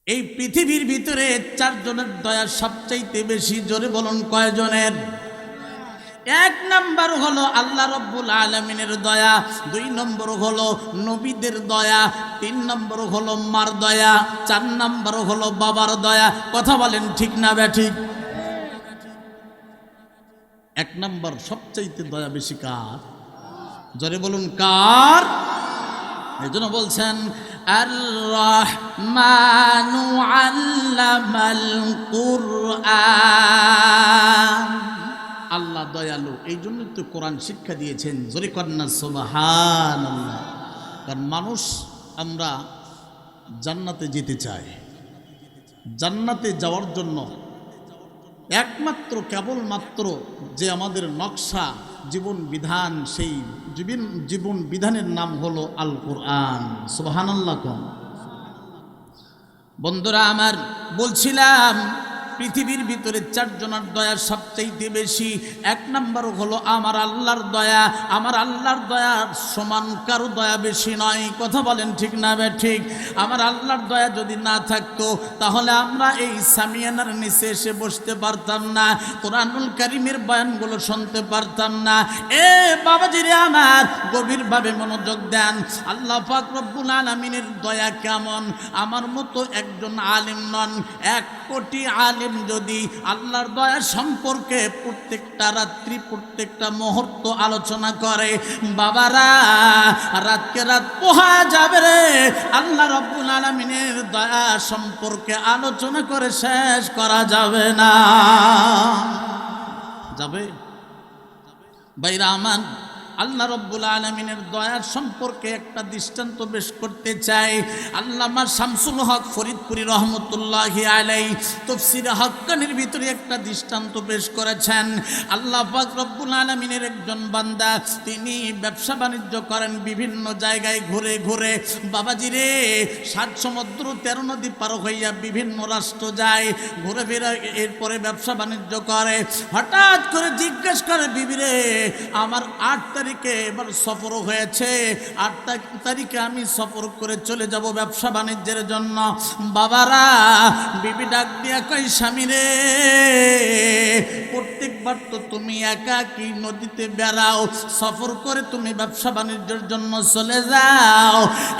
এই পৃথিবীর ভিতরে চারজনের দয়া সবচাইতে বেশি। জোরে বলুন কয়জনের? এক নম্বর হলো আল্লাহ রব্বুল আলামিনের দয়া, দুই নম্বর হলো নবীদের দয়া, তিন নম্বর হলো মার দয়া, চার নম্বর হলো বাবার দয়া। কথা বলেন ঠিক না ব্যাঠিক? এক নম্বর সবচাইতে দয়া বেশি কার? জোরে বলুন কার? এই জন্য বলছেন আর রহমানু আল্লামাল কুরআন। আল্লাহ দয়ালু, এই জন্য তো কোরআন শিক্ষা দিয়েছেন। জোরে কন্যা সুবহানাল্লাহ। কারণ মানুষ, আমরা জান্নাতে যেতে চাই। জান্নাতে যাওয়ার জন্য একমাত্র কেবলমাত্র যে আমাদের নকশা, জীবন বিধান, সেই জীবন বিধানের নাম হলো আল কোরআন। সুবহানাল্লাহ। বন্ধুরা আমার, বলছিলাম পৃথিবীর ভিতরে চারজনের দয়া সবচাইতে বেশি। এক নম্বর হলো আমার আল্লাহর দয়া। আমার আল্লাহর দয়ার সমান কারো দয়া বেশি নয়। কথা বলেন ঠিক না ঠিক? আমার আল্লাহর দয়া যদি না থাকতো তাহলে আমরা এই সামিয়ানার নিচে এসে বসতে পারতাম না, কোরআনুল কারীমের বয়ানগুলো শুনতে পারতাম না। এ বাবাজিরে আমার, গভীরভাবে মনোযোগ দেন। আল্লাহ পাক রব্বুল আলামিনের দয়া কেমন? আমার মতো একজন আলেম নন, 1 কোটি আলেম যদি আল্লাহর দয়া সম্পর্কে প্রত্যেকটা রাত্রি, প্রত্যেকটা মুহূর্ত আলোচনা করে, বাবারা রাতকে রাত পোহা যাবে রে। আল্লাহ রাব্বুল আলামিনের দয়া সম্পর্কে আলোচনা করে শেষ করা যাবে না। যাবে ভাইরা আমার, আল্লাহ রব্বুল আলামিনের দয়ার সম্পর্কে একটা দৃষ্টান্ত পেশ করতে চাই। আল্লামা শামসুল হক ফরিদপুরি রহমতুল্লাহি আলাইহি তাফসীরে হাক্কানির ভিতরে একটা দৃষ্টান্ত পেশ করেছেন। আল্লাহ পাক রব্বুল আলামিনের একজন বান্দা, তিনি ব্যবসা বাণিজ্য করেন, বিভিন্ন জায়গায় ঘুরে ঘুরে, বাবাজিরে 7 সমুদ্র 13 নদী পার হইয়া বিভিন্ন রাষ্ট্র যায়, ঘুরে ফিরে এরপরে ব্যবসা বাণিজ্য করে। হঠাৎ করে জিজ্ঞেস করে, বিবিরে আমার 8 তারিখে এবার সফর হয়েছে, 8 তারিখে আমি সফর করে চলে যাব ব্যবসা বাণিজ্যের জন্য। বাবারা, বিবি ডাক দিয়া কই, স্বামী রে প্রত্যেকবার তো তুমি একাকী নদীতে বেড়াও, সফর করে তুমি ব্যবসা বাণিজ্যের জন্য চলে যাও,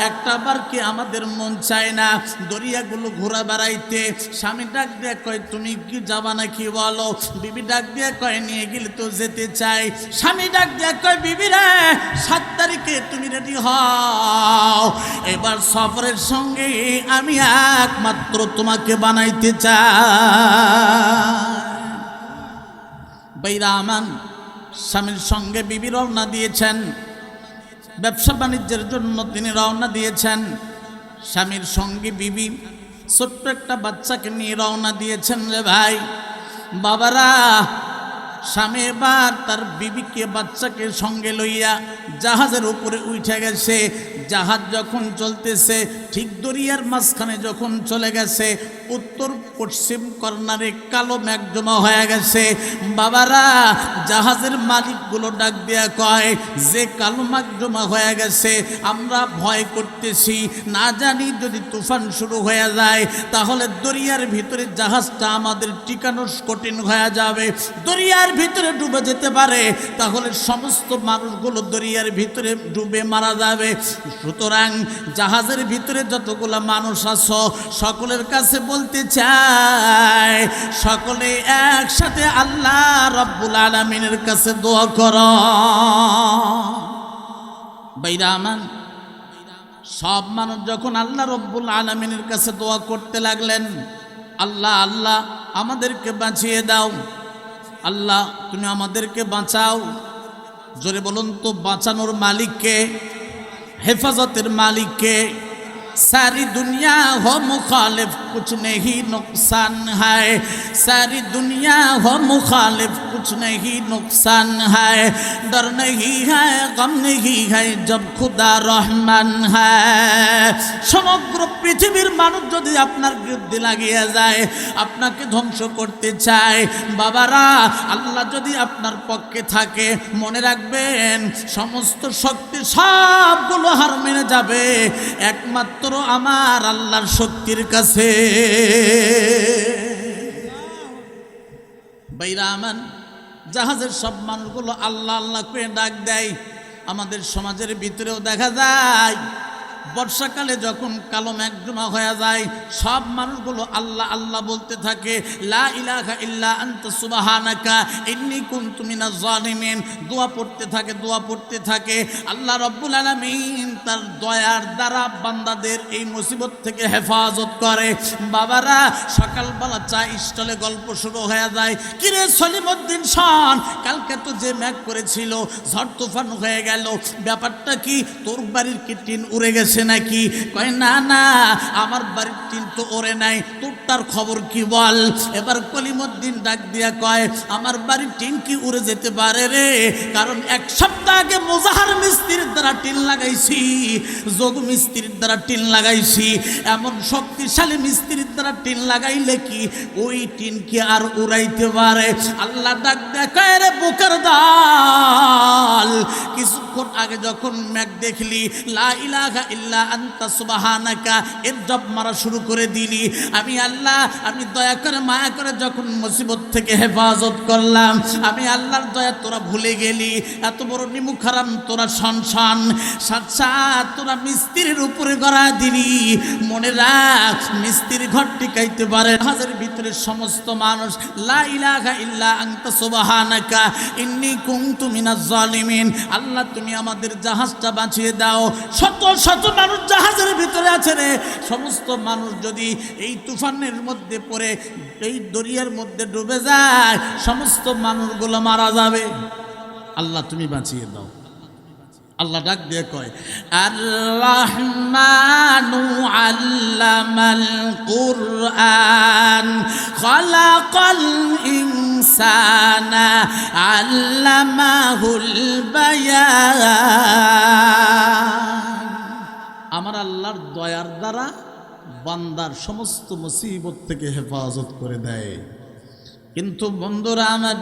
একটাবার কি আমাদের মন চায় না দরিয়াগুলো ঘোরা বেড়াইতে? স্বামী ডাক দিয়া কয়, তুমি কি যাবা নাকি বলো? বিবি ডাক দিয়া কয়, নিয়ে গেলে তো যেতে চাই। স্বামী ডাক দিয়া কয়, বিবি রে 7 তারিখে তুমি রেডি হও, এবার সফরের সঙ্গে আমি একমাত্র তোমাকে বানাইতে চাই। বাইরা আমান, স্বামীর সঙ্গে বিবি রওনা দিয়েছেন, ব্যবসা বাণিজ্যের জন্য তিনি রওনা দিয়েছেন। স্বামীর সঙ্গে বিবি ছোট্ট একটা বাচ্চাকে নিয়ে রওনা দিয়েছেন রে ভাই। বাবারা, স্বামী এবার তার বিবিকে বাচ্চাকে সঙ্গে লইয়া জাহাজের উপরে উঠে গেছে। জাহাজ যখন চলতেছে, ঠিক দরিয়ার মাঝখানে যখন চলে গেছে, উত্তর পশ্চিম কর্নারে কালো মেঘ জমা হয়ে গেছে। বাবারা, জাহাজের মালিকগুলো ডাক দিয়া কয়, যে কালো মেঘ জমা হয়ে গেছে, আমরা ভয় করতেছি, না জানি যদি তুফান শুরু হয়ে যায় তাহলে দরিয়ার ভিতরে জাহাজটা আমাদের টিকানো কঠিন হয়ে যাবে, দরিয়ার ভিতরে ডুবে যেতে পারে, তাহলে সমস্ত মানুষগুলো দরিয়ার ভিতরে ডুবে মারা যাবে। সুতরাং জাহাজের ভিতরে যতগুলো মানুষ আছো সকলের কাছে বলতে চাই, সকলে একসাথে আল্লাহ রাব্বুল আলামিনের কাছে দোয়া করো। বাইরা আমান, সব মানুষ যখন আল্লাহ রাব্বুল আলামিনের কাছে দোয়া করতে লাগলেন, আল্লাহ আল্লাহ আমাদেরকে বাঁচিয়ে দাও, আল্লাহ তুমি আমাদেরকে বাঁচাও। জোরে বলুন তো, বাঁচানোর মালিককে, হেফাজতের মালিককে? सारी दुनिया हो मुखालिफ कुछ नहीं नुकसान है, सारी दुनिया हो मुखालिफ कुछ नहीं नुकसान है, डर नहीं है गम नहीं है जब खुदा रहमान है। সমগ্র পৃথিবীর মানুষ যদি আপনার বিরুদ্ধে লাগিয়ে যায়, আপনাকে ধ্বংস করতে চায়, বাবারা আল্লাহ যদি আপনার পক্ষে থাকে, মনে রাখবেন সমস্ত শক্তি সবগুলো হার মেনে যাবে, একমাত্র একমাত্র আমার আল্লাহর শক্তির কাছে। বাইরা আমান, জাহাজের সব মানুষগুলো আল্লাহ আল্লাহ করে ডাক দেয়। আমাদের সমাজের ভিতরেও দেখা যায় বর্ষাকালে যখন কালো মেঘ জমা হয়ে যায়, সব মানুষগুলো আল্লাহ আল্লাহ বলতে থাকে, লা ইলাহা ইল্লা আনতা সুবহানাকা ইন্নী কুনতু মিনাজ জালিমিন। দোয়া পড়তে থাকে, দোয়া পড়তে থাকে। আল্লাহ রাব্বুল আলামিন তার দয়ার দ্বারা বান্দাদের এই মুসিবত থেকে হেফাজত করে। বাবারা, সকালবেলা চা স্টলে গল্প শুরু হয়ে যায়, কিরে সলিমউদ্দিন শোন, কালকে তো যে মেঘ করেছিল ঝড় তুফান হয়ে গেল, ব্যাপারটা কি? তোর বাড়ির কি টিন উড়ে গেছে নাকি? কয় না না, আমার বাড়ির টিন তো ওরে নাই, তোরটার খবর কি বল। এবার কলিমউদ্দিন ডাক দিয়া কয়, আমার বাড়ির টিন কি উড়ে যেতে পারে রে? কারণ এক সপ্তাহ আগে মোজাহার মিস্ত্রির দ্বারা টিন লাগাইছি, যোগ মিস্ত্রির দ্বারা টিন লাগাইছি। এমন শক্তিশালী মিস্ত্রির দ্বারা টিন লাগাইলে কি ওই টিন কি আর উড়াইতে পারে? আল্লাহ ডাক দিয়া কয়, রে বুকের দাল, কিছুক্ষণ আগে যখন মেঘ দেখলি লা ইলাহা ইল্লা আনতা সুবহানাকা এর জপ মারা শুরু করে দিলি, আমি আল্লাহ, আমি দয়া করে মায়া করে যখন মুসিবত থেকে হেফাজত করলাম, আমি আল্লাহর দয়া তোরা ভুলে গেলি। এত বড় নিমুখ হারাম তোরা সনসন সাত তোরা মিস্ত্রির উপরে গড়া দিলি। মনে রাখ, মিস্ত্রি ঘর টিকাইতে পারে। হাজারের ভিতরে সমস্ত মানুষ লা ইলাহা ইল্লা আনতা সুবহানাকা ইন্নী কুনতু মিনাজ জালিমিন, আল্লাহ তুমি আমাদের জাহাজটা বাঁচিয়ে দাও। শত শত মানুষ জাহাজের ভিতরে আছে রে, সমস্ত মানুষ যদি এই তুফানের মধ্যে পড়ে এই দরিয়ার মধ্যে ডুবে যায়, সমস্ত মানুষগুলো মারা যাবে। আল্লাহ তুমি বাঁচিয়ে দাও। আল্লাহ ডাক দিয়ে কয়, আর রাহমানু আল্লামাল কুরআন খালাকাল ইনসানা আল্লামাহুল বায়ান। আমার আল্লাহর দয়ার দ্বারা বান্দার সমস্ত মুসিবত থেকে হেফাজত করে দেয়। কিন্তু বন্ধুরা আমার,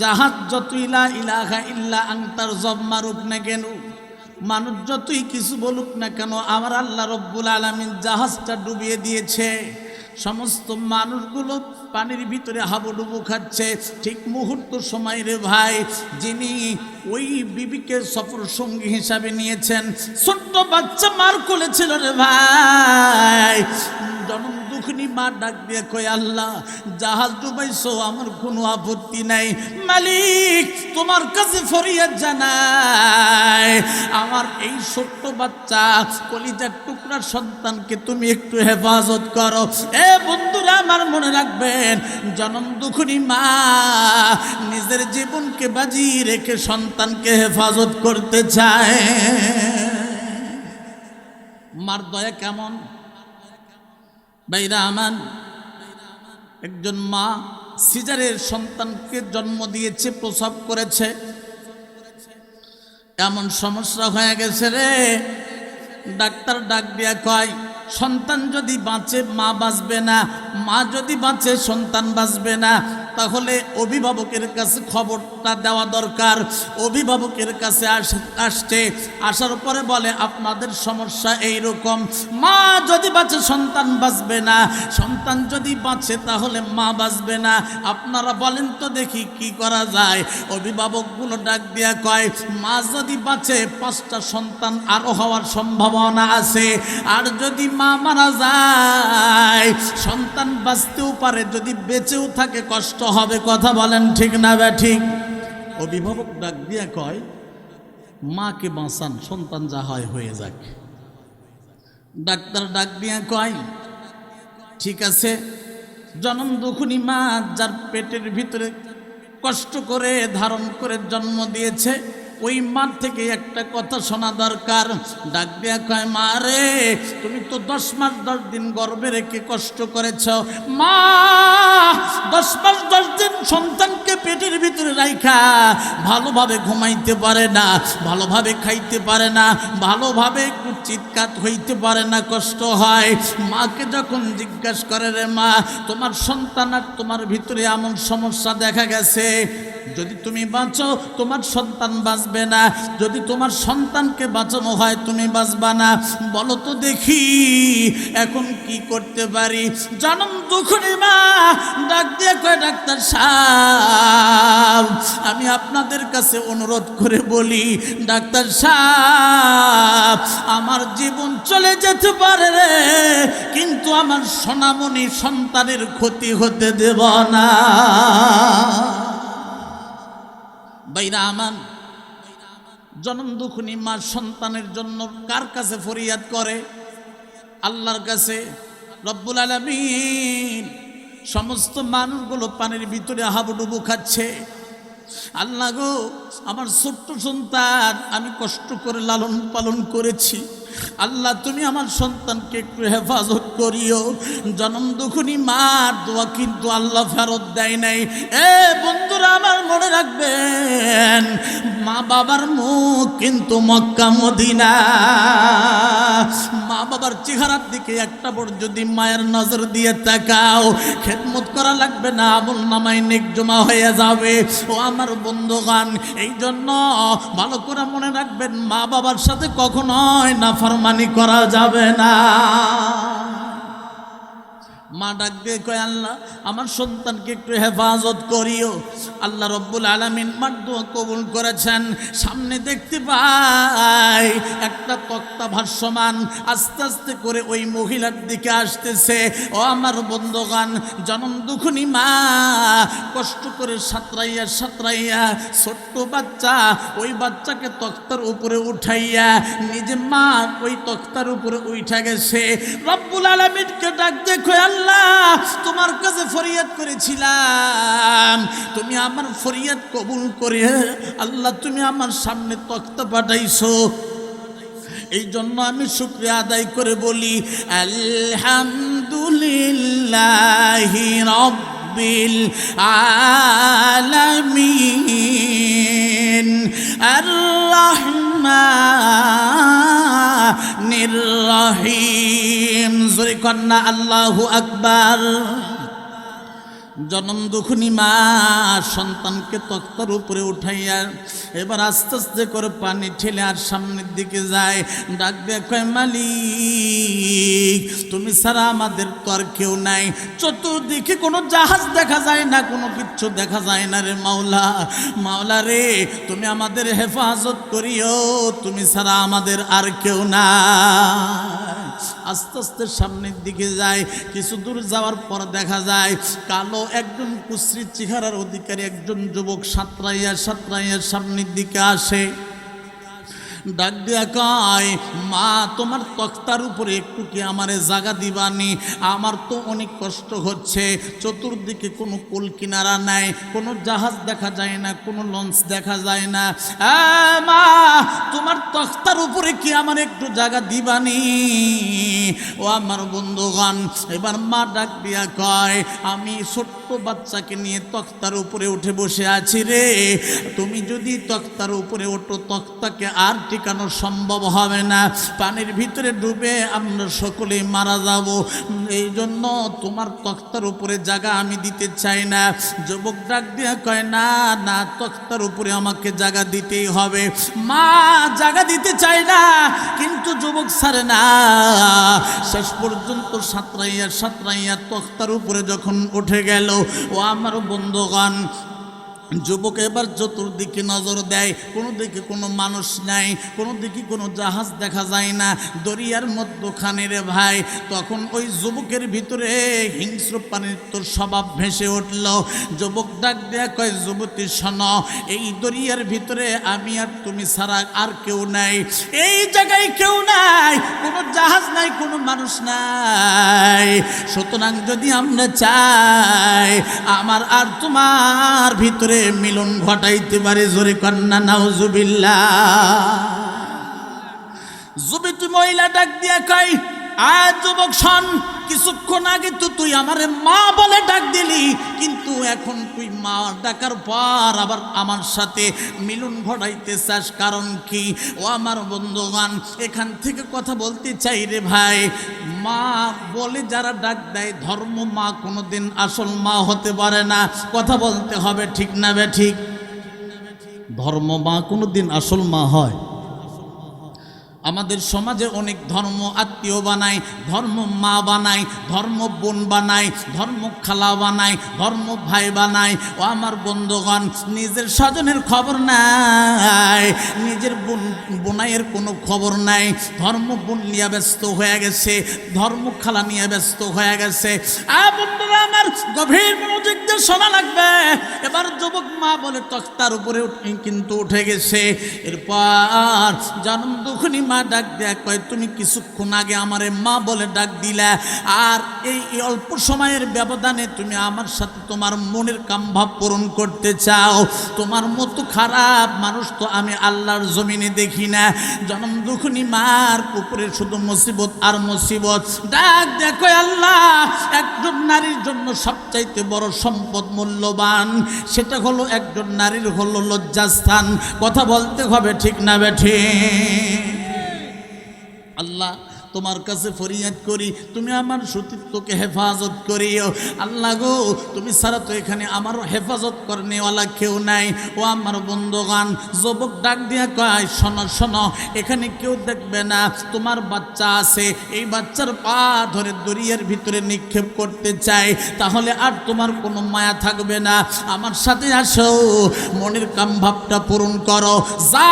জাহাজ যতই লা ইলাহা ইল্লা আনতার জব মারুক না কেন, মানুষ যতই কিছু বলুক না কেন, আমার আল্লাহ রব্বুল আলামিন জাহাজটা ডুবিয়ে দিয়েছে। সমস্ত মানুষগুলো পানির ভিতরে হাবুডুবু খাচ্ছে। ঠিক মুহূর্ত সময় রে ভাই, যিনি ওই বিবিকে সফর সঙ্গী হিসাবে নিয়েছেন, ছোট্ট বাচ্চা মার কোলেছিল রে ভাই। জনম দুঃখিনী মা ডাক দিয়ে কয়, আল্লাহ জাহাজ ডুবাইছো, আমার কোনো আপত্তি নাই, মালিক তোমার কাছে ফরিয়াদ জানাই, আমার এই ছোট্ট বাচ্চা কলিজার টুকরার সন্তানকে তুমি একটু হেফাজত করো। এ বন্ধুরা আমার, মনে রাখবেন, জনম দুঃখিনী মা নিজের জীবনকে বাজি রেখে সন্তানকে হেফাজত করতে চায়। মার দয়া কেমন ভাইরা আমান। একজন মা সিজারের সন্তানকে জন্ম দিয়েছে, প্রসব করেছে, এমন সমস্যা হয়ে গেছে রে, ডাক্তার ডাক দিয়া কয়, সন্তান যদি বাঁচে মা বাঁচবে না, মা যদি বাঁচে সন্তান বাঁচবে না। তাহলে অভিভাবকের কাছে খবরটা দেওয়া দরকার। অভিভাবকের কাছে আসছে, আসার পরে বলে আপনাদের সমস্যা এই রকম, মা যদি বাঁচে সন্তান বাঁচবে না, সন্তান যদি বাঁচে তাহলে মা বাঁচবে না, আপনারা বলেন তো দেখি কি করা যায়। অভিভাবকগুলো ডাক দিয়া কয়, মা যদি বাঁচে 5টা সন্তান আরও হওয়ার সম্ভাবনা আছে, আর যদি মা মারা যায় সন্তান বাঁচতেও পারে, যদি বেঁচেও থাকে কষ্ট হবে। কথা বলেন ঠিক না বা ঠিক? অভিভাবক ডাক দিয়া কয়, মাকে বাঁচান, সন্তান যা হয় হয়ে যাক। ডাক্তার ডাক দিয়া কয়, ঠিক আছে, জনম দুঃখিনী মা যার পেটের ভিতরে কষ্ট করে ধারণ করে জন্ম দিয়েছে, ওই মার থেকে একটা কথা শোনা দরকার। ডাক দিয়া কয়, মা রে, তুমি তো 10 মাস 10 দিন গর্ভে রেখে কষ্ট করেছ। মা 10 মাস 10 দিন সন্তানকে পেটের ভিতরে রাইখা ভালোভাবে ঘুমাইতে পারে না, ভালোভাবে খাইতে পারে না, ভালোভাবে চিৎকার হইতে পারে না, কষ্ট হয়। মাকে যখন জিজ্ঞাসা করে, রে মা, তোমার সন্তান আর তোমার ভিতরে এমন সমস্যা দেখা গেছে, যদি তুমি বাঁচো তোমার সন্তান বাঁচবে না, যদি তোমার সন্তানকে বাঁচানো হয় তুমি বাঁচবা না। বলো তো দেখি এখন কি করতে পারি? জনম দুঃখী মা ডাক দিয়ে কয়, ডাক্তার সাহেব আমি আপনাদের কাছে অনুরোধ করে বলি, ডাক্তার সাহেব আমার জীবন চলে যেতে পারে রে, কিন্তু আমার সোনামণি সন্তানের ক্ষতি হতে দেব না। বাইরা আমান, জনম দুঃখিনী মা সন্তানের জন্য কার কাছে ফরিয়াদ করে? আল্লাহর কাছে। রব্বুল আলামিন সমস্ত মানুষগুলো পানির ভিতরে হাবুডুবু খাচ্ছে। আল্লাহ গো, আমার ছোট্ট সন্তান আমি কষ্ট করে লালন পালন করেছি, আল্লাহ তুমি আমার সন্তানকে একটু হেফাজত করিও। জনম দুঃখিনী মার দোয়া কিন্তু আল্লাহ ফেরত দেয় নাই। এ বন্ধুরা আমার মনে রাখবেন, মা বাবার মুখ কিন্তু মক্কা মদিনা। মা বাবার চেহারার দিকে একটা বার যদি মায়ের নজর দিয়ে তাকাও, খেদমত করা লাগবে না, আমল নামায় নেক জমা হয়ে যাবে। ও আমার বন্ধুগণ, এই জন্য ভালো করে মনে রাখবেন, মা বাবার সাথে কখনোই নাফরমানি করা যাবে না। মা ডাক দিয়ে কয়, আল্লাহ আমার সন্তানকে একটু হেফাজত করিও। আল্লাহ রব্বুল আলামিন মার দোয়া কবুল করেছেন। সামনে দেখতে পাই একটা তক্তা ভাসমান আস্তে আস্তে করে ওই মহিলার দিকে আসতেছে। ও আমার বন্ধুগণ, জনম দুঃখিনী মা কষ্ট করে সাঁতরাইয়া সাঁতরাইয়া ছোট্ট বাচ্চা, ওই বাচ্চাকে তক্তার উপরে উঠাইয়া নিজে মা ওই তক্তার উপরে উঠা গেছে। রব্বুল আলামিনকে ডাক দিয়ে কয়, আল্লাহ তোমার কাছে ফরিয়াদ করেছিলাম, তুমি আমার ফরিয়াদ কবুল করে আল্লাহ তুমি আমার সামনে তক্তা পাঠাইছো। এই জন্য আমি শুকরিয়া আদায় করে বলি, আলহামদুলিল্লাহি রাব্বিল আলামিন আর রহমানির রহিম। জোরে কন্যা আল্লাহু আকবার। জনম দুঃখিনী মা সন্তানকে তক্তার উপরে উঠাইয়া এবার আস্তে আস্তে করে পানি ঠেলে আর সামনের দিকে যায়। ডাক দিয়ে কয়, মালিক তুমি ছাড়া আমাদের তো আর কেউ নাই। চতুর্দিকে কোনো জাহাজ দেখা যায় না, কোনো কিচ্ছু দেখা যায় না রে মাওলা। মাওলা রে তুমি আমাদের হেফাজত করিও, তুমি ছাড়া আমাদের আর কেউ না। আস্তে আস্তে সামনের দিকে যায়। কিছু দূর যাওয়ার পর দেখা যায় কালো একজন কুশ্রী চেহারার অধিকারী একজন যুবক সাঁতরাইয়া সাঁতরাইয়া সামনের দিকে আসে। ডাক দিয়া কয়, মা তোমার তক্তার উপরে একটু কি আমারে জায়গা দিবানি? আমার তো অনেক কষ্ট হচ্ছে, চতুর্দিকে কোনো কুল কিনারা নাই, কোনো জাহাজ দেখা যায় না, কোনো লঞ্চ দেখা যায় না। মা তোমার তক্তার উপরে কি আমার একটু জায়গা দিবানি? ও আমার বন্ধুগণ, এবার মা ডাক দিয়া কয়, আমি ছোট্ট বাচ্চাকে নিয়ে তক্তার উপরে উঠে বসে আছি রে, তুমি যদি তক্তার উপরে ওঠো তক্তাকে আর টিকানো সম্ভব হবে না, পানির ভিতরে ডুবে আমরা সকলেই মারা যাব। এই জন্য তোমার তক্তার উপরে জায়গা আমি দিতে চাই না। যুবক ডাক দিয়া কয়, না না তক্তার উপরে আমাকে জায়গা দিতেই হবে। মা জায়গা দিতে চায় না, কিন্তু যুবক ছাড়ে না। শেষ পর্যন্ত সাঁতরাইয়া সাঁতরাইয়া তক্তার উপরে যখন উঠে গেল, ও আমার বন্ধুগণ, যুবক এবার চতুর্দিকে নজর দেয়, কোনো দিকে কোনো মানুষ নাই, কোনো দিকে কোনো জাহাজ দেখা যায় না, দরিয়ার মধ্যখানে রে ভাই। তখন ওই যুবকের ভিতরে হিংস্র পানির তোর স্বভাব ভেসে উঠল। যুবক ডাক দেয়া কয়, যুবতী শোনো, এই দরিয়ার ভিতরে আমি আর তুমি ছাড়া আর কেউ নাই, এই জায়গায় কেউ নাই, কোনো জাহাজ নাই, কোনো মানুষ নাই। সুতরাং যদি আমরা চাই আমার আর তোমার ভিতরে মিলন ঘটাইতে পারে, জোরে কন্যা নাউজুবিল্লাহ। যুবতী মহিলা ডাক দিয়া কয়, আজ যুবক শোন, কিছুক্ষণ আগে তো তুই আমারে মা বলে ডাক দিলি, কিন্তু এখন তুই মা ডাকার পর আবার আমার সাথে মিলন ঘটাইতে চাস, কারণ কি? ও আমার বন্ধুগণ, এখান থেকে কথা বলতে চাই রে ভাই, মা বলে যারা ডাক দেয় ধর্ম মা কোনোদিন আসল মা হতে পারে না। কথা বলতে হবে, ঠিক না বে ঠিক? ধর্ম মা কোনো দিন আসল মা হয়? আমাদের সমাজে অনেক ধর্ম আত্মীয় বানায়, ধর্ম মা বানায়, ধর্ম বোন বানায়, ধর্ম খালা বানায়, ধর্ম ভাই বানায়। ও আমার বন্ধুগণ, নিজের স্বজনের খবর নাই, নিজের বোনাইয়ের কোনো খবর নাই। ধর্ম বোন নিয়ে ব্যস্ত হয়ে গেছে, ধর্ম খালা নিয়ে ব্যস্ত হয়ে গেছে। বন্ধুরা আমার, গভীর মনোযোগ দিয়ে শোনা লাগবে। এবার যুবক মা বলে তক্তার উপরে কিন্তু উঠে গেছে। এরপর জন্ম দুঃখনি মা ডাক দেয়া কয়, তুমি কিছুক্ষণ আগে আমারে মা বলে ডাক দিলা, আর এই অল্প সময়ের ব্যবধানে তুমি আমার সাথে তোমার মনের কামভাব পূরণ করতে চাও। তোমার মতো খারাপ মানুষ তো আমি আল্লাহর জমিনে দেখি না। জন্ম দুঃখনি মার উপরে শুধু মুসিবত আর মুসিবত। ডাক দেয়া কয়, আল্লাহ, একজন নারীর জন্য সবচাইতে বড় সম্পদ মূল্যবান, সেটা হলো একজন নারীর হলো লজ্জাস্থান। কথা বলতে হবে, ঠিক না বেঠে? আল্লাহ, তোমার কাছে ফরিয়াদ করি, তুমি আমার সতীত্বকে হেফাজত করিও। আল্লাহ গো, তুমি ছাড়া তো এখানে আমার হেফাজত করনেওয়ালা কেউ নাই। ও আমার বন্ধুগান, যুবক ডাক দিয়া কয়, শোনো শোনো, এখানে কেউ দেখবে না, তোমার বাচ্চা আছে, এই বাচ্চার পা ধরে দরিয়ার ভিতরে নিক্ষেপ করতে চাই, তাহলে আর তোমার কোনো মায়া থাকবে না। আমার সাথে আসো, মনের কামভাবটা পূরণ করো, যা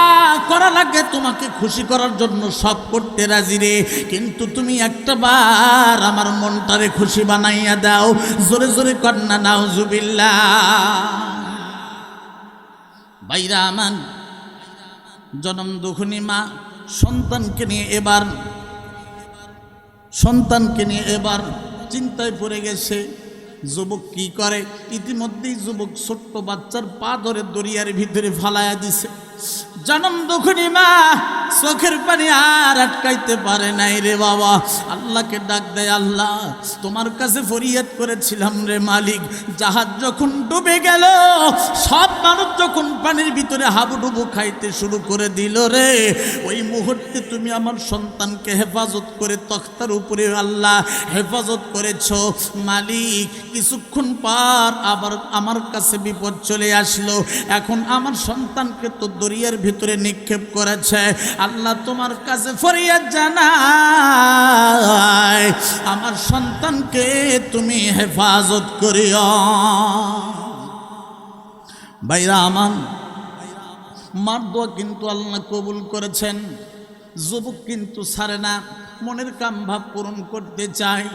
করা লাগে তোমাকে খুশি করার জন্য সব করতে রাজি রে, কিন্তু তুমি একটা বার আমার মনটারে খুশি বানাইয়া দাও। জোরে জোরে কন্যা নাউজুবিল্লাহ। বাইরা আমান, জনম দুঃখনি মা সন্তানকে নিয়ে এবার চিন্তায় পড়ে গেছে। যুবক কি করে? ইতিমধ্যেই যুবক ছোট্ট বাচ্চার পা ধরে দরিয়ার ভিতরে ফালাইয়া দিছে। জনম দুঃখনি মা চোখের পানি আর আটকাইতে পারে নাই রে বাবা। আল্লাহকে ডাক দেয়, আল্লাহ, তোমার কাছে ফরিয়াদ করেছিলাম রে মালিক, জাহাজ যখন ডুবে গেল, সব মানুষ যখন পানির ভিতরে হাবুডুবু খাইতে শুরু করে দিল রে, ওই মুহূর্তে তুমি আমার সন্তানকে হেফাজত করে তক্তার উপরে আল্লাহ হেফাজত করেছ মালিক। কিছুক্ষণ পর আবার আমার কাছে বিপদ চলে আসলো, এখন আমার সন্তানকে তো দরিয়ার ভিতরে নিক্ষেপ করেছে। আল্লাহ, তোমার কাছে ফরিয়াদ জানাই, আমার সন্তানকে তুমি হেফাজত করিও। ভাইরা আমার, মার দোয়া কিন্তু আল্লাহ কবুল করেছেন। যুবক কিন্তু ছাড়ে না, মনের কাম ভাব পূরণ করতে চায়।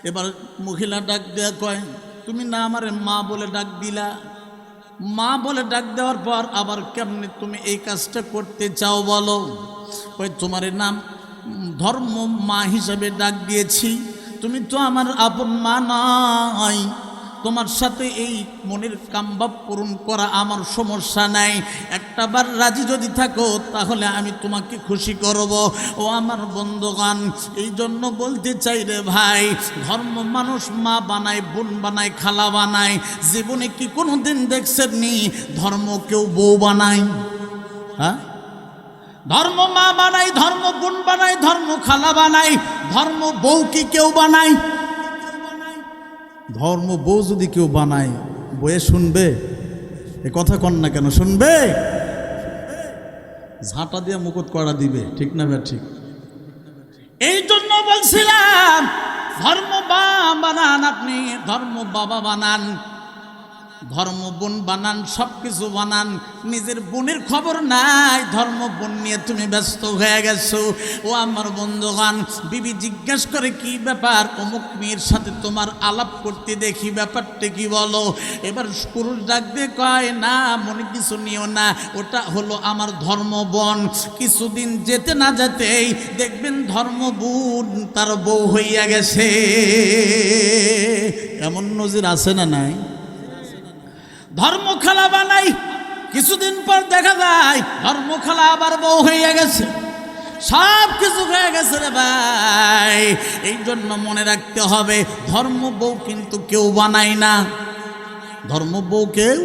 এবার মহিলা ডাক দেয়া কয়, তুমি না আমারে মা বলে ডাক দিলা, মা বলে ডাক দেওয়ার পর আবার কেমনে তুমি এই কাজটা করতে চাও বলো? ওই তোমার নাম ধর্ম মা হিসাবে ডাক দিয়েছি, তুমি তো আমার আপন মা নাই, তোমার সাথে এই মনের কামভাব পূরণ করা আমার সমস্যা নাই। একটা বার রাজি যদি থাকো তাহলে আমি তোমাকে খুশি করব। ও আমার বন্ধুগণ, এই জন্য বলতে চাই রে ভাই, ধর্ম মানুষ মা বানায়, বোন বানায়, খালা বানায়। জীবনে কি কোনো দিন দেখছেন নি ধর্ম কেউ বউ বানায়? হ্যাঁ, ধর্ম মা বানাই, ধর্ম বোন বানাই, ধর্ম খালা বানাই, ধর্ম বউ কি কেউ বানায়? ধর্ম বউ যদি কেউ বানায়, বইয়ে শুনবে? এ কথা কন না কেন? শুনবে? ঝাঁটা দিয়ে মুকুট করা দিবে, ঠিক না ভাই? ঠিক। এই জন্য বলছিলাম, ধর্ম বানান, আপনি ধর্ম বাবা বানান, ধর্ম বোন বানান, সব কিছু বানান, নিজের বোনের খবর নাই, ধর্ম বোন নিয়ে তুমি ব্যস্ত হয়ে গেছো। ও আমার বন্ধুগণ, বিবি জিজ্ঞেস করে, কি ব্যাপার? অমুক মেয়ের সাথে তোমার আলাপ করতে দেখি, ব্যাপারটা কি বলো? এবার পুরুষ ডাক দিয়ে কয়, না মনে কিছু নিও না, ওটা হলো আমার ধর্ম বোন। কিছুদিন যেতে না যেতেই দেখবেন ধর্ম বোন তার বউ হইয়া গেছে। এমন নজির আছে না নাই? ধর্ম খালা বানাই, কিছুদিন পর দেখা যায় ধর্ম খালা আবার বউ হয়ে গেছে, সব কিছু হয়ে গেছে রে ভাই। এই জন্য মনে রাখতে হবে, ধর্ম বউ কিন্তু কেউ বানায় না, ধর্ম বউ কেউ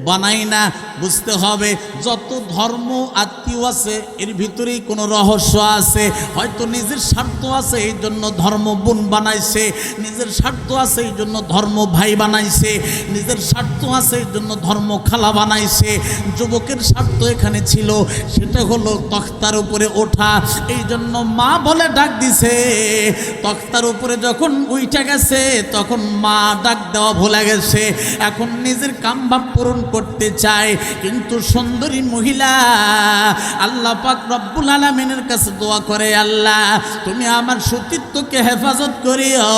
বানাই না। বুঝতে হবে যত ধর্ম আত্মীয় আছে এর ভিতরেই কোনো রহস্য আছে। হয়তো নিজের স্বার্থ আছে এই জন্য ধর্ম বোন বানাইছে, নিজের স্বার্থ আছে এই জন্য ধর্ম ভাই বানাইছে, নিজের স্বার্থ আছে এই জন্য ধর্ম খালা বানাইছে। যুবকের স্বার্থ এখানে ছিল, সেটা হলো তখতার উপরে ওঠা। এই জন্য মা বলে ডাক দিছে, তখতার উপরে যখন উইঠা গেছে তখন মা ডাক দেওয়া ভুলে গেছে। এখন নিজের কামভাব পূরণ করতে চায়, কিন্তু সুন্দরী মহিলা আল্লাহ পাক রব্বুল আলামিনের কাছে দোয়া করে, আল্লাহ তুমি আমার সতীত্বকে হেফাজত করিও,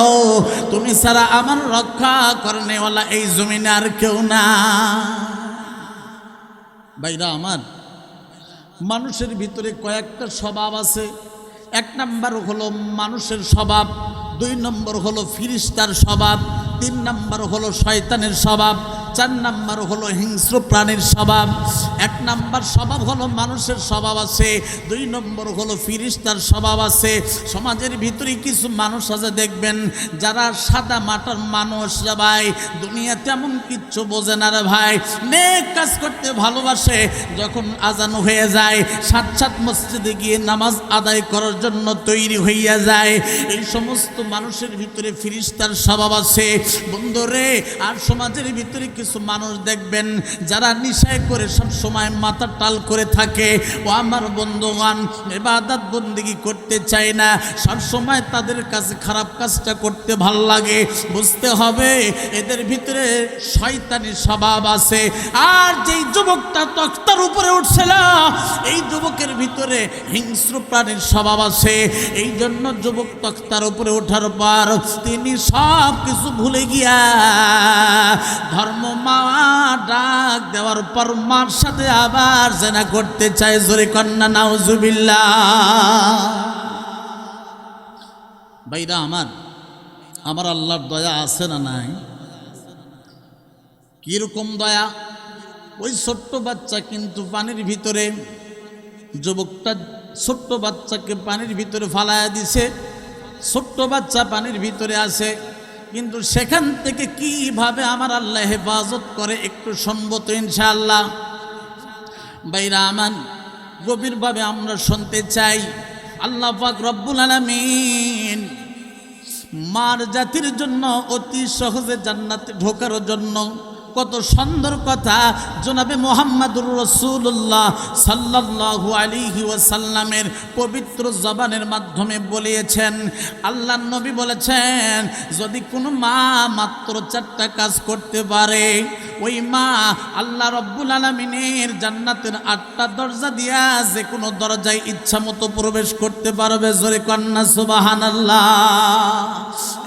তুমি ছাড়া আমার রক্ষা করনেওয়ালা এই জমিনে আর কেউ না। ভাইরা আমার, মানুষের ভিতরে কয়েকটা স্বভাব আছে। এক নাম্বার হলো মানুষের স্বভাব, 2 নম্বর হলো ফিরিস্তার স্বভাব, 3 নম্বর হলো শয়তানের স্বভাব, 4 নম্বর হলো হিংস্র প্রাণীর স্বভাব। 1 নম্বর স্বভাব হলো মানুষের স্বভাব আছে, 2 নম্বর হলো ফিরিস্তার স্বভাব আছে। সমাজের ভিতরে কিছু মানুষ আছে দেখবেন যারা সাদা মাটার মানুষ, ভাই দুনিয়া তেমন কিচ্ছু বোঝে না রে ভাই, নেক কাজ করতে ভালোবাসে। যখন আজান হয়ে যায় সাত মসজিদে গিয়ে নামাজ আদায় করার জন্য তৈরি হইয়া যায়। এই সমস্ত মানুষের ভিতরে ফিরিস্তার স্বভাব আছে বন্ধুরে। আর সমাজের ভিতরে কিছু মানুষ দেখবেন যারা নিশায় করে সব সময় মাথা টাল করে থাকে। ও আমার বন্ধুগণ, ইবাদত বন্দেগী করতে চায় না, সব সময় তাদের কাছে খারাপ কাজটা করতে ভাল লাগে। বুঝতে হবে এদের ভিতরে শয়তানি স্বভাব আছে। আর যেই যুবকটা তখতার উপরে উঠছিল এই যুবকের ভিতরে হিংস্র প্রাণীর স্বভাব আছে। এই জন্য যুবক তখতার উপরে ওঠার পর তিনি সব কিছু ভুলে গিয়া ধর্ম মা ডাক দেওয়ার পর মার সাথে আবার জেনা করতে চায়। জোরে কন্যা নাউজুবিল্লাহ। ভাইরা আমার, আমার আল্লাহর দয়া আছে না নাই? কিরকম দয়া! ওই ছোট্ট বাচ্চা কিন্তু পানির ভিতরে, যুবকটা ছোট্ট বাচ্চাকে পানির ভিতরে ফালায়া দিছে। ছোট্ট বাচ্চা পানির ভিতরে আছে, কিন্তু সেখান থেকে কিভাবে আমার আল্লাহ হেফাজত করে একটু শুনবো তো ইনশাআল্লাহ। ভাইরা আমার, গভীরভাবে আমরা শুনতে চাই। আল্লাহ পাক রব্বুল আলামিন মার জাতির জন্য অতি সহজে জান্নাতে ঢোকার জন্য কত সুন্দর কথা জনাবে মুহাম্মদুর রাসূলুল্লাহ সাল্লাল্লাহু আলাইহি ওয়াসাল্লামের পবিত্র জবানের মাধ্যমে বলেছেন। আল্লাহর নবী বলেছেন, যদি কোনো মা মাত্র 4টা কাজ করতে পারে, ওই মা আল্লাহ রব্বুল আলামিনের জান্নাতের 8টা দরজা দিয়া যে কোনো দরজায় ইচ্ছা মতো প্রবেশ করতে পারবে। জোরে কন্যা সুবহানাল্লাহ।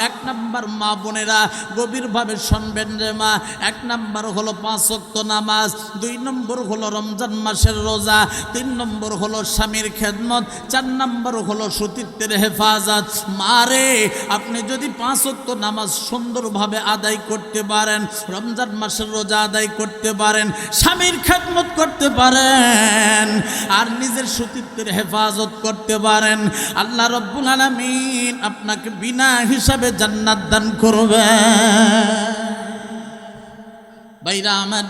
1 নাম্বার মা বোনেরা গভীরভাবে শুনবেন রে মা। 1 নাম্বার হলো 5 ওয়াক্ত নামাজ, 2 নম্বর হলো রমজান মাসের রোজা, 3 নম্বর হলো স্বামীর খেদমত, 4 নম্বর হলো সতীত্বের হেফাজত। মারে, আপনি যদি 5 ওয়াক্ত নামাজ সুন্দরভাবে আদায় করতে পারেন, রমজান মাসের রোজা আদায় করতে পারেন, স্বামীর খেদমত করতে পারেন, আর নিজের সতীত্বের হেফাজত করতে পারেন, আল্লাহ রব্বুল আলামিন আপনাকে বিনা হিসাবে জান্নাত দান করবেন। ভাইরা আমার,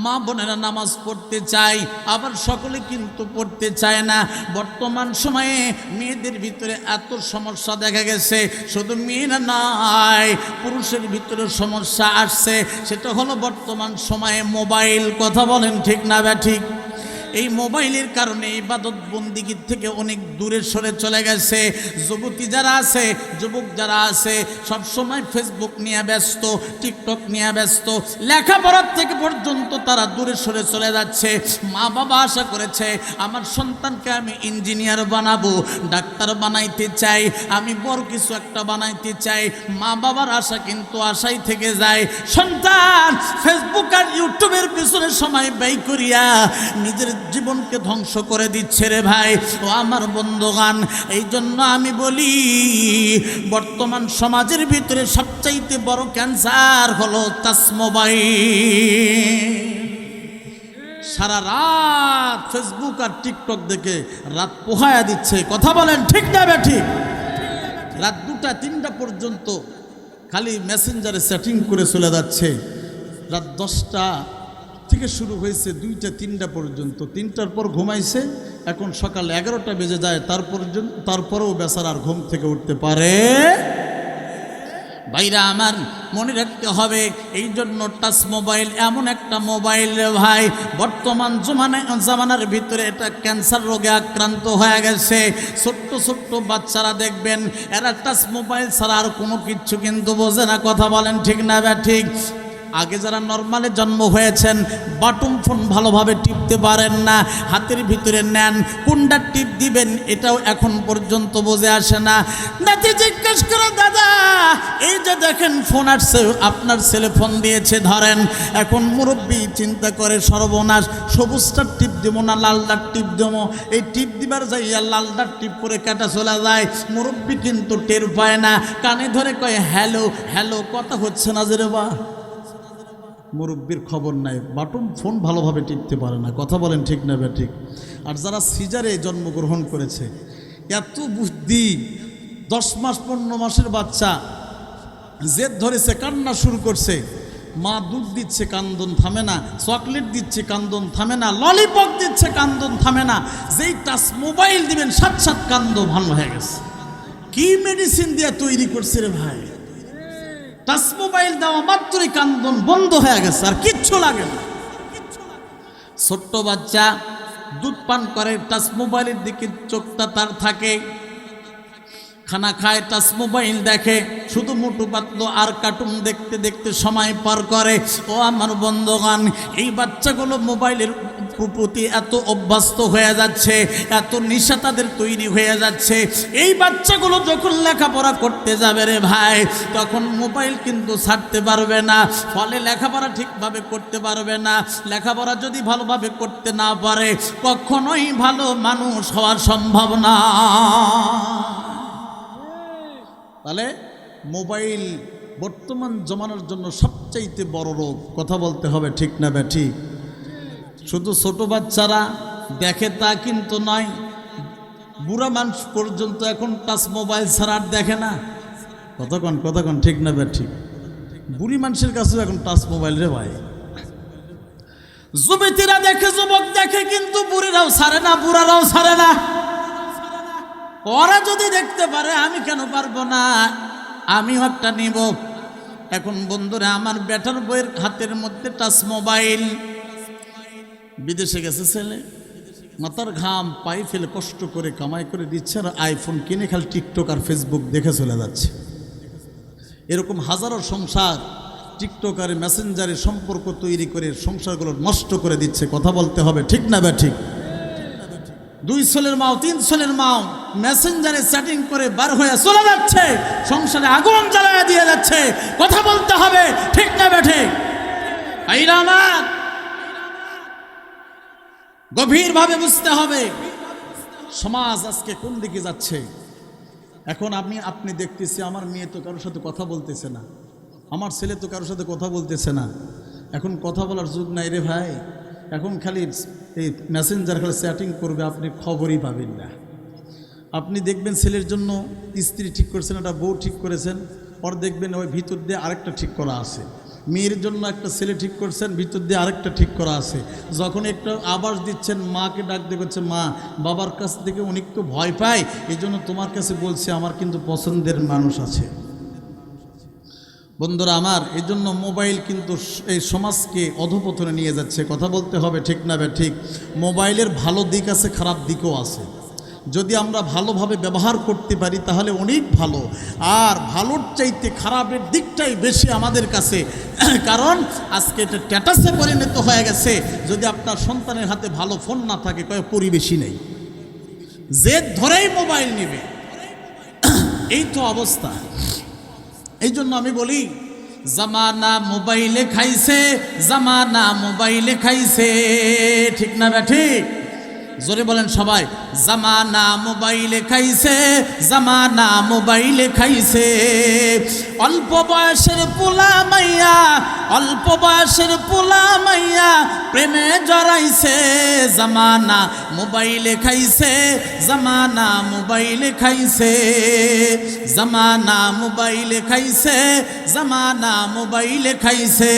মা বোনেরা নামাজ পড়তে চায়, আবার সকলে কিন্তু পড়তে চায় না। বর্তমান সময়ে মেয়েদের ভিতরে এত সমস্যা দেখা গেছে, শুধু মেয়েরা নয় পুরুষের ভিতরে সমস্যা আসছে। সেটা হলো বর্তমান সময়ে মোবাইল। কথা বলেন ঠিক না বা ঠিক? এই মোবাইলের কারণে ইবাদত বন্দিগির থেকে অনেক দূরে সরে চলে গেছে। যুবতী যারা আছে, যুবক যারা আছে, সব সময় ফেসবুক নিয়ে ব্যস্ত, টিকটক নিয়ে ব্যস্ত, লেখাপড়ার থেকে পর্যন্ত তারা দূরে সরে চলে যাচ্ছে। মা বাবা আশা করেছে আমার সন্তানকে আমি ইঞ্জিনিয়ার বানাবো, ডাক্তার বানাইতে চাই, আমি বড় কিছু একটা বানাইতে চাই। মা বাবার আশা কিন্তু আশাই থেকে যায়। সন্তান ফেসবুক আর ইউটিউবের পিছনে সময় ব্যয় করিয়া নিজের জীবনকে ধ্বংস করে দিচ্ছে রে ভাই। ও আমার বন্ধুগণ, এই জন্য আমি বলি বর্তমান সমাজের ভিতরে সবচাইতে বড় ক্যান্সার হলো টাচ মোবাইল। সারা রাত ফেসবুক আর টিকটক দেখে রাত পোহায়া দিচ্ছে। কথা বলেন ঠিক না বে ঠিক? রাত 2টা 3টা পর্যন্ত খালি মেসেঞ্জারে সেটিং করে চলে যাচ্ছে। রাত 10টা থেকে শুরু হয়েছে 2টা 3টা পর্যন্ত, 3টার পর ঘুমাইছে, এখন সকাল 11টা বেজে যায়, তারপরেও বেচারা আর ঘুম থেকে উঠতে পারে। ভাইরা আমার, মনে রাখতে হবে, এই জন্য টাচ মোবাইল এমন একটা মোবাইল রে ভাই, বর্তমান জামানার ভিতরে এটা ক্যান্সার রোগে আক্রান্ত হয়ে গেছে। ছোট্ট ছোট্ট বাচ্চারা দেখবেন, এরা টাচ মোবাইল ছাড়া আর কোনো কিচ্ছু কিন্তু বোঝে না। কথা বলেন ঠিক না বা ঠিক? আগে যারা নর্মালে জন্ম হয়েছেন, বাটন ফোন ভালোভাবে টিপতে পারেন না, হাতের ভিতরে নেন, কোনটা টিপ দিবেন এটাও এখন পর্যন্ত বুঝে আসে না। নাতি জিজ্ঞেস করে, দাদা এই যে দেখেন ফোন আসছে, আপনার ছেলে ফোন দিয়েছে ধরেন। এখন মুরব্বী চিন্তা করে, সর্বনাশ, সবুজটার টিপ দেবো না লালটার টিপ দেবো? এই টিপ দিবার যাইয়া লালটার টিপ করে কাটা চলে যায়। মুরব্বী কিন্তু টের পায় না, কানে ধরে কয় হ্যালো হ্যালো, কথা হচ্ছে না যে রে বা। মুরব্বীর খবর নাই, বাটন ফোন ভালোভাবে টিপতে পারে না। কথা বলেন ঠিক না বে ঠিক? আর যারা সিজারে জন্মগ্রহণ করেছে, এত বুদ্ধি, 10 মাস 15 মাসের বাচ্চা জেদ ধরেছে, কান্না শুরু করছে, মা দুধ দিচ্ছে, কান্দন থামে না, চকলেট দিচ্ছে, কান্দন থামে না, ললিপপ দিচ্ছে, কান্দন থামে না। যেই টাচ মোবাইল দিবেন সাত সাত কান্দ ভালো হয়ে গেছে। কি মেডিসিন দিয়ে তৈরি করছে রে ভাই? টাচ মোবাইল দেওয়া মাত্রই কান্দন বন্ধ হয়ে গেছে, আর কিচ্ছু লাগে না। ছোট্ট বাচ্চা দুধ পান করে, টাচ মোবাইলের দিকে চোখটা তার থাকে, খানা খায়, টাচ মোবাইল দেখে, শুধু মোটু পাতলো আর কার্টুন দেখতে দেখতে সময় পার করে। ও আমার বন্ধুগণ, এই বাচ্চাগুলো মোবাইলের প্রতি এত অভ্যস্ত হয়ে যাচ্ছে, এত নেশা তাদের তৈরি হয়ে যাচ্ছে। এই বাচ্চাগুলো যখন লেখাপড়া করতে যাবে রে ভাই, তখন মোবাইল কিন্তু ছাড়তে পারবে না, ফলে লেখাপড়া ঠিকভাবে করতে পারবে না। লেখাপড়া যদি ভালোভাবে করতে না পারে, কখনোই ভালো মানুষ হওয়ার সম্ভব না। তাহলে মোবাইল বর্তমান জমানার জন্য সবচাইতে বড় রোগ। কথা বলতে হবে ঠিক না বে ঠিক? শুধু ছোট বাচ্চারা দেখে তা কিন্তু নয়, বুড়া মানুষ পর্যন্ত এখন টাচ মোবাইল ছাড়া আর দেখে না। কতক্ষণ ঠিক না বে ঠিক? বুড়ি মানুষের কাছে এখন টাচ মোবাইল রে ভাই। যুবতীরা দেখে, যুবক দেখে, কিন্তু বুড়িরাও ছাড়ে না, বুড়ারাও ছাড়ে না। ওরা যদি দেখতে পারে, আমি কেন পারবো না? আমিও একটা নিব। এখন বন্ধুরা, আমার বেটার বইয়ের হাতের মধ্যে টাচ মোবাইল। বিদেশে গেছে ছেলে, মাথার ঘাম পায়ে ফেলে কষ্ট করে কামাই করে দিচ্ছে, আর আইফোন কিনে খালি টিকটক আর ফেসবুক দেখে চলে যাচ্ছে। এরকম হাজারো সংসার টিকটক আর মেসেঞ্জারে সম্পর্ক তৈরি করে সংসারগুলো নষ্ট করে দিচ্ছে। কথা বলতে হবে ঠিক না বে ঠিক? 2 ছেলের মাও 3 ছেলের মাও মেসেঞ্জারে চ্যাটিং করে বার হয়ে চলে যাচ্ছে, সংসারে আগুন জ্বালায় দিয়ে যাচ্ছে। কথা বলতে হবে ঠিক না বে ঠিক? ভাইরা আমার, গভীরভাবে বুঝতে হবে সমাজ আজকে কোন দিকে যাচ্ছে। এখন আপনি দেখতেছি, আমার মেয়ে তো কারোর সাথে কথা বলতেছে না, আমার ছেলে তো কারোর সাথে কথা বলতেছে না। এখন কথা বলার যুগ নাই রে ভাই। এখন খালি এই মেসেঞ্জার খালি চ্যাটিং করবে, আপনি খবরই পাবেন না। আপনি দেখবেন ছেলের জন্য স্ত্রী ঠিক করেছেন, একটা বউ ঠিক করেছেন, পর দেখবেন ওই ভিতর দিয়ে আরেকটা ঠিক করা আছে। মেয়ের জন্য একটা ছেলে ঠিক করছেন, ভিতর দিয়ে আরেকটা ঠিক করা আছে। যখন একটা আবাস দিচ্ছেন, মাকে ডাক দিয়ে করছে, মা বাবার কাছ থেকে অনেক তো ভয় পায়, এই জন্য তোমার কাছে বলছে, আমার কিন্তু পছন্দের মানুষ আছে। বন্ধুরা আমার, এই জন্য মোবাইল কিন্তু এই সমাজকে অধঃপতনে নিয়ে যাচ্ছে। কথা বলতে হবে ঠিক না বে ঠিক? মোবাইলের ভালো দিক আছে, খারাপ দিকও আছে। যদি আমরা ভালোভাবে ব্যবহার করতে পারি তাহলে অনেক ভালো, আর ভালোর চাইতে খারাপের দিকটাই বেশি আমাদের কাছে। কারণ আজকে এটা স্ট্যাটাসে পরিণত হয়ে গেছে। যদি আপনার সন্তানের হাতে ভালো ফোন না থাকে, কয় পরিবেশই নেই, জেদ ধরেই মোবাইল নেবে, এই তো অবস্থা। এই জন্য আমি বলি, জামানা মোবাইলে খাইছে, জামানা মোবাইলে খাইছে, ঠিক না বে ঠিক? জোরে বলেন সবাই, জামানা মোবাইলে খাইছে, জামানা মোবাইলে খাইছে। অল্প বয়সের পোলা মাইয়া, অল্প বয়সের পোলা মাইয়া প্রেমে জড়াইছে, জামানা মোবাইলে খাইছে, জামানা মোবাইলে খাইছে, জামানা মোবাইলে খাইছে, জামানা মোবাইলে খাইছে।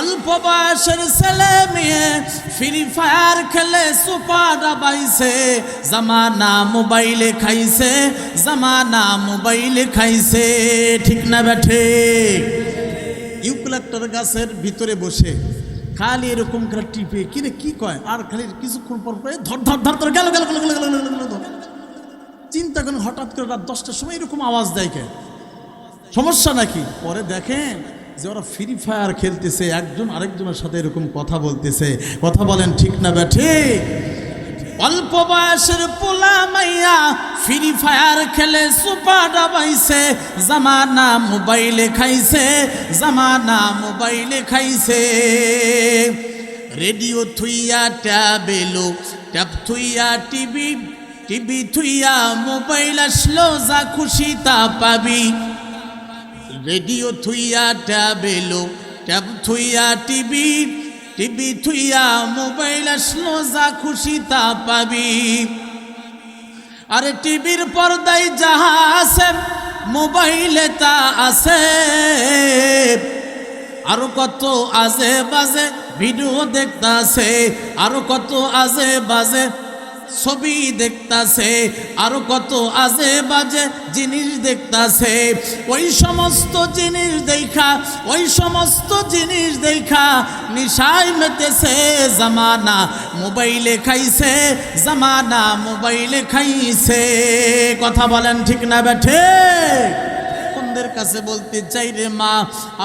অল্প বয়সের ছেলে মেয়ে ফ্রি ফায়ার খেলে সুপা দাবাইছে, জামানা মোবাইলে খাইছে, জামানা মোবাইলে খাইছে। ঠিক না বেঠে? ইউক্যালিপটাস গাছের ভিতরে বসে খালি এরকম করে টিপে কিরে কি কয়, আর খালি কিছুক্ষণ পর পরে ধর ধর ধর ধর গেল গেল গেল গেল গেল। চিন্তা করেন হঠাৎ করে রাত 10টার সময় এরকম আওয়াজ দেয়, কে সমস্যা নাকি? পরে দেখেন যে ওরা ফ্রি ফায়ার খেলতেছে, একজন আরেকজনের সাথে এরকম কথা বলতেছে। কথা বলেন ঠিক না বেঠে? অল্প বয়সের পোলা মাইয়া ফ্রি ফায়ার খেলে সুপা ডাবাইছে, জামানা মোবাইলে খাইছে, জামানা মোবাইলে খাইছে। রেডিও থুইয়া ট্যাব এলো, ট্যাব থুইয়া টিভি, টিভি থুইয়া মোবাইল আসলো, যা খুশি তা পাবি। রেডিও থুইয়া ট্যাব এলো, ট্যাব থুইয়া টিভি, টিভি থুইয়া মোবাইল আসলো, যা খুশি তা পাবি। আরে টিভির পর্দায় যাহা আছে মোবাইলে তা আছে, আরো কত আজে বাজে ভিডিও দেখতাছে, আরো কত আজে বাজে ছবি দেখতাছে, আরো কত আজে বাজে জিনিস দেখতাছে। ওই সমস্ত জিনিস দেখা, ওই সমস্ত জিনিস দেখা নিশায় মেতেছে, জামানা মোবাইলে খাইছে, জামানা মোবাইলে খাইছে। কথা বলেন ঠিক না বেঠে? কাছে বলতে চাই রে মা,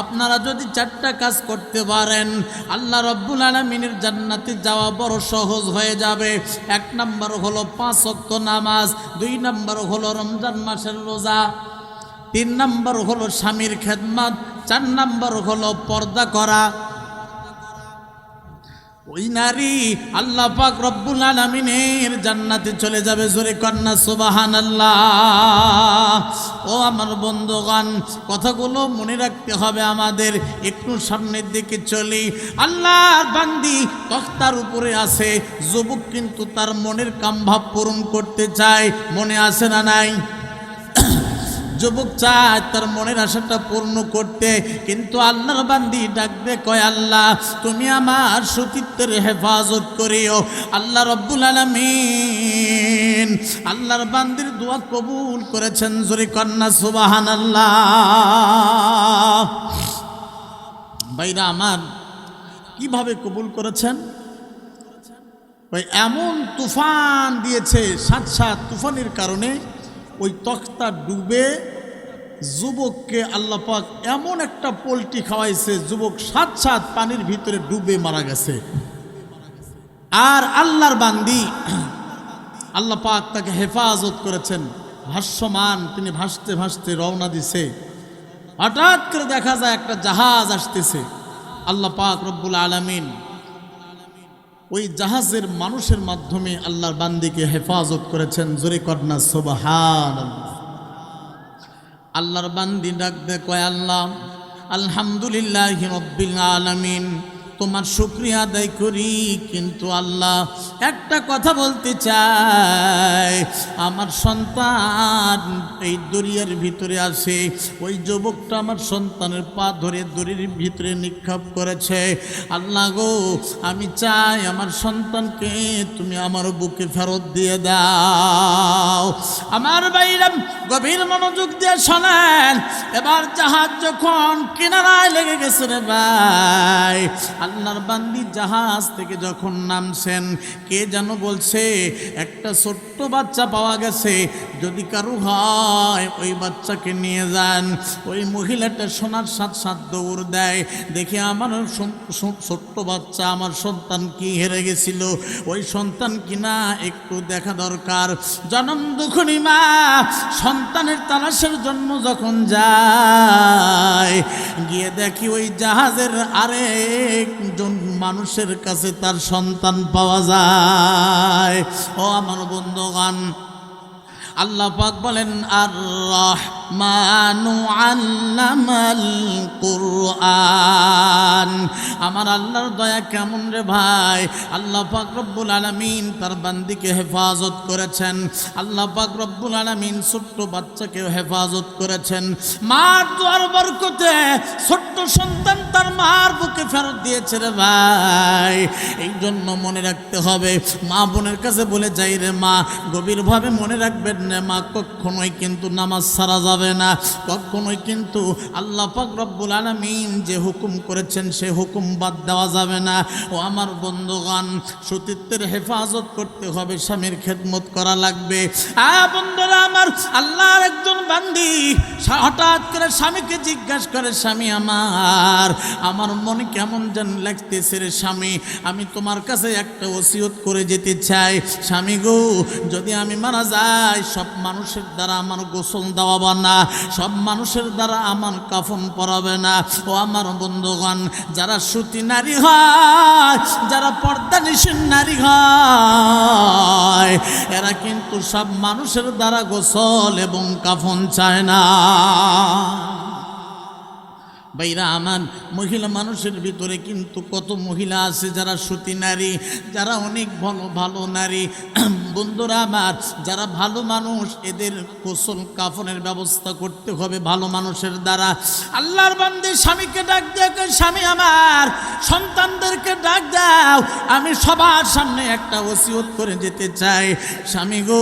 আপনারা যদি 4টা কাজ করতে পারেন আল্লাহ রাব্বুল আলামিনের জান্নাতে যাওয়া বড় সহজ হয়ে যাবে। 1 নাম্বার হলো 5 ওয়াক্ত নামাজ, 2 নাম্বার হলো রমজান মাসের রোজা, 3 নাম্বার হলো স্বামীর খেদমত, 4 নাম্বার হলো পর্দা করা। ওই নারী আল্লাহ পাক রব্বুল আলামিনের জান্নাতে চলে যাবে। জোরে কন্যা সুবহানাল্লাহ। ও আমার বন্ধুগণ, কথাগুলো মনে রাখতে হবে আমাদের। একটু সামনের দিকে চলি। আল্লাহর বান্দি তখতার উপরে আছে, যুবক কিন্তু তার মনের কামভাব পূরণ করতে চায়। মনে আছে না নাই? যুবক চায় তার মনের আশাটা পূর্ণ করতে, কিন্তু আল্লাহর বান্দি ডাকবে কয়, আল্লাহ তুমি আমার সতীত্বের হেফাজত করিও। আল্লাহ রব্বুল আলামিন আল্লাহর বান্দির দোয়া কবুল করেছেন। জোরে কন্যা সুবহানাল্লাহ। ভাইরা আমার, কিভাবে কবুল করেছেন? ভাই এমন তুফান দিয়েছে, 7 তুফানের কারণে ওই তখতা ডুবে যুবককে আল্লাহ পাক এমন একটা পোল্ট্রি খাওয়াইছে, যুবক 7 পানির ভিতরে ডুবে মারা গেছে। আর আল্লাহর বান্দি আল্লাহ পাক তাকে হেফাজত করেছেন, ভাসমান। তিনি ভাসতে ভাসতে রওনা দিছে। হঠাৎ করে দেখা যায় একটা জাহাজ আসতেছে। আল্লাহ পাক রব্বুল আলামিন ওই জাহাজের মানুষের মাধ্যমে আল্লাহর বান্দিকে হেফাজত করেছেন। জোরে কন্যা সুবহানাল্লাহ। আল্লাহর বান্দি ডাকতে কয়, আল্লাহ আলহামদুলিল্লাহি রাব্বিল আলামিন, তোমার শুকরিয়া আদায় করি, কিন্তু আল্লাহ একটা কথা বলতে চাই, আমার সন্তান এই দরিয়ার ভিতরে আছে। ওই যুবকটা আমার সন্তানের পা ধরে দড়ির ভিতরে নিক্ষেপ করেছে। আল্লাহ গো, আমি চাই আমার সন্তানকে তুমি আমার বুকে ফেরত দিয়ে দাও। আমার ভাইরা গভীর মনোযোগ দিয়ে শোনেন। এবার জাহাজ যখন কিনারায় লেগে গেছে রে ভাই, আল্লাহর বান্দি জাহাজ থেকে যখন নামছেন, কে যেন বলছে একটা ছোট্ট বাচ্চা পাওয়া গেছে, যদি কারো হয় ওই বাচ্চাকে নিয়ে যান। ওই মহিলাটা শোনার সাথে সাথে দৌড় দেয়, দেখে আমার ছোট্ট বাচ্চা, আমার সন্তান কি হেরে গেছিল, ওই সন্তান কিনা একটু দেখা দরকার। জনম দুঃখিনী মা সন্তানের তালাশের জন্য যখন যায়, গিয়ে দেখি ওই জাহাজের আরেকজন মানুষের কাছে তার সন্তান পাওয়া যায়। ও আমার বন্ধুগণ, আল্লাহ পাক বলেন আর রহমানু আল্লামাল কুরআন। আমার আল্লাহর দয়া কেমন রে ভাই, আল্লাহ পাক রব্বুল আলামিন তার বান্দিকে হেফাজত করেছেন। আল্লাহ পাক রব্বুল আলামিন ছোট্ট বাচ্চাকে হেফাজত করেছেন। মার দোয়ার বরকতে ছোট্ট সন্তান তার মার বুকে ফেরত দিয়েছে রে ভাই। এই জন্য মনে রাখতে হবে, মা বোনের কাছে বলে যাই রে মা, গভীরভাবে মনে রাখবেন রে মা, কখনোই কিন্তু নামাজ ছাড়া যাবে না, কখনোই কিন্তু আল্লাহ পাক রব্বুল আলামিন যে হুকুম করেছেন সে হুকুম বাদ দেওয়া যাবে না। ও আমার বন্ধুগণ, সতীত্বের হেফাজত করতে হবে, স্বামীর খেদমত করা লাগবে। বন্ধুরা আমার, আল্লাহর একজন বান্দি হঠাৎ করে স্বামীকে জিজ্ঞাসা করে, স্বামী আমার মনে কেমন যেন লাগতেছে রে স্বামী, আমি তোমার কাছে একটা ওসিয়ত করে যেতে চাই। স্বামী গো, যদি আমি মারা যাই সব মানুষের দ্বারা আমার গোসল দেওয়াবা না, সব মানুষের দ্বারা আমার কাফন পরাবে না। ও আমার বন্ধুগণ, যারা সতী নারী হয়, যারা পর্দানিশীল নারী হয়, এরা কিন্তু সব মানুষের দ্বারা গোসল এবং কাফন চায় না। ভাইরা আমার, মহিলা মানুষের ভিতরে কিন্তু কত মহিলা আছে যারা সতী নারী, যারা অনেক ভালো ভালো নারী। বন্ধুরা আমার, যারা ভালো মানুষ, এদের গোসল কাফনের ব্যবস্থা করতে হবে ভালো মানুষের দ্বারা। আল্লাহর বান্দী স্বামীকে ডাক দিয়ে, স্বামী আমার সন্তানদেরকে ডাক দাও, আমি সবার সামনে একটা ওসিয়ত করে যেতে চাই। স্বামী গো,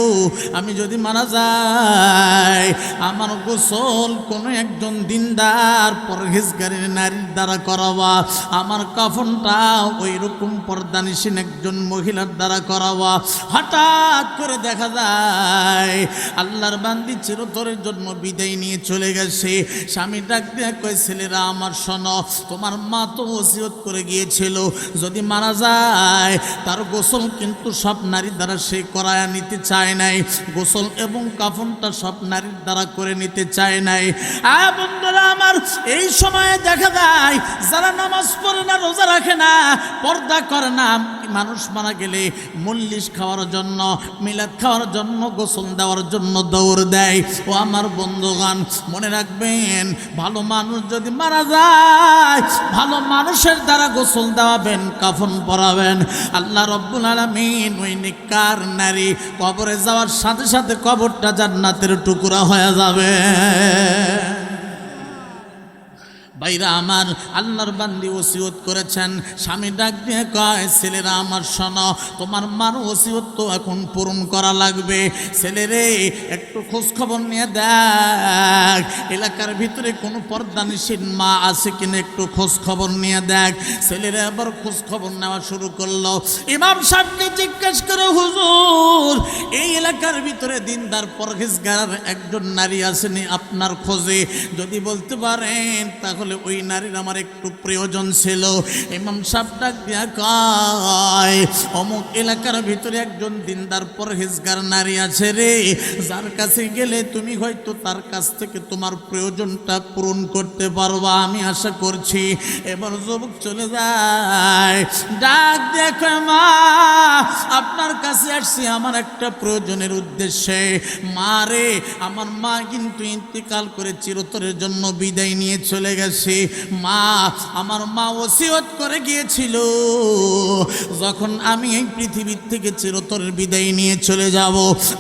আমি যদি মারা যাই আমার গোসল কোনো একজন দিনদার পরহেজগারের নারীর দ্বারা করাবা, আমার কাফনটা ওই রকম পর্দানিশীল একজন মহিলার দ্বারা করাবা। হঠাৎ করে দেখা যায় আল্লাহর বান্দি চিরতরের জন্য বিদায় নিয়ে চলে গেছে। স্বামী ডাক দিয়ে কয়, ছেলেরা আমার শোনো, তোমার মা তো ওসিয়ত করে গিয়েছিল যদি মারা যায় তার গোসল কিন্তু সব নারীর দ্বারা সে করায়া নিতে চায় নাই, গোসল এবং কাফনটা সব নারীর দ্বারা করে নিতে চায় নাই। বন্ধুরা আমার, এই সময়ে দেখা যায় যারা নামাজ পড়ে না, রোজা রাখে না, পর্দা করে না, মানুষ মারা গেলে মল্লিশ খাওয়ার জন্য, মিলাদ খাওয়ার জন্য, গোসল দেওয়ার জন্য দৌড় দেয়। ও আমার বন্ধুগণ, মনে রাখবেন, ভালো মানুষ যদি মারা যায় ভালো মানুষের দ্বারা গোসল দেওয়াবেন, কাফন পরাবেন। আল্লাহ রব্বুল আলামিন ওই নেককার নারী কবরে যাওয়ার সাথে সাথে কবরটা জান্নাতের টুকরা হয়ে যাবে। ভাইরা আমার, আল্লাহর বান্দি ওসিয়ত করেছেন। স্বামী ডাক দিয়ে কয়, ছেলেরা আমার শোনো, তোমার মার ওসিয়ত তো এখন পূরণ করা লাগবে। ছেলেরে একটু খোঁজ খবর নিয়ে দেখ, এলাকার ভিতরে কোনো পর্দানিশীল মা আছে কিনা একটু খোঁজ খবর নিয়ে দেখ। ছেলেরা আবার খোঁজ খবর নেওয়া শুরু করলো। ইমাম সাহেবকে জিজ্ঞেস করে, হুজুর এই এলাকার ভিতরে দিনদার পরহেজগার একজন নারী আসেনি আপনার খোঁজে? যদি বলতে পারেন তাহলে ওই নারীর আমার একটু প্রয়োজন ছিল। ইমাম সাহেব ডাক দিয়া কয়, অমুক এলাকার ভিতরে একজন দিনদার পরহেজগার নারী আছে রে, যার কাছে গেলে তুমি হয়তো তার কাছ থেকে তোমার প্রয়োজনটা পূরণ করতে পারবা, আমি আশা করছি। এবার যুবক চলে যায়, ডাক দেখো, মা আপনার কাছে আসছি আমার একটা প্রয়োজনের উদ্দেশ্যে। মা রে, আমার মা কিন্তু ইন্তেকাল করে চিরতরের জন্য বিদায় নিয়ে চলে গেছে। মা, আমার মা ওসিয়ত করে গিয়েছিল, যখন আমি এই পৃথিবীর থেকে চিরতরের বিদায় নিয়ে চলে যাব,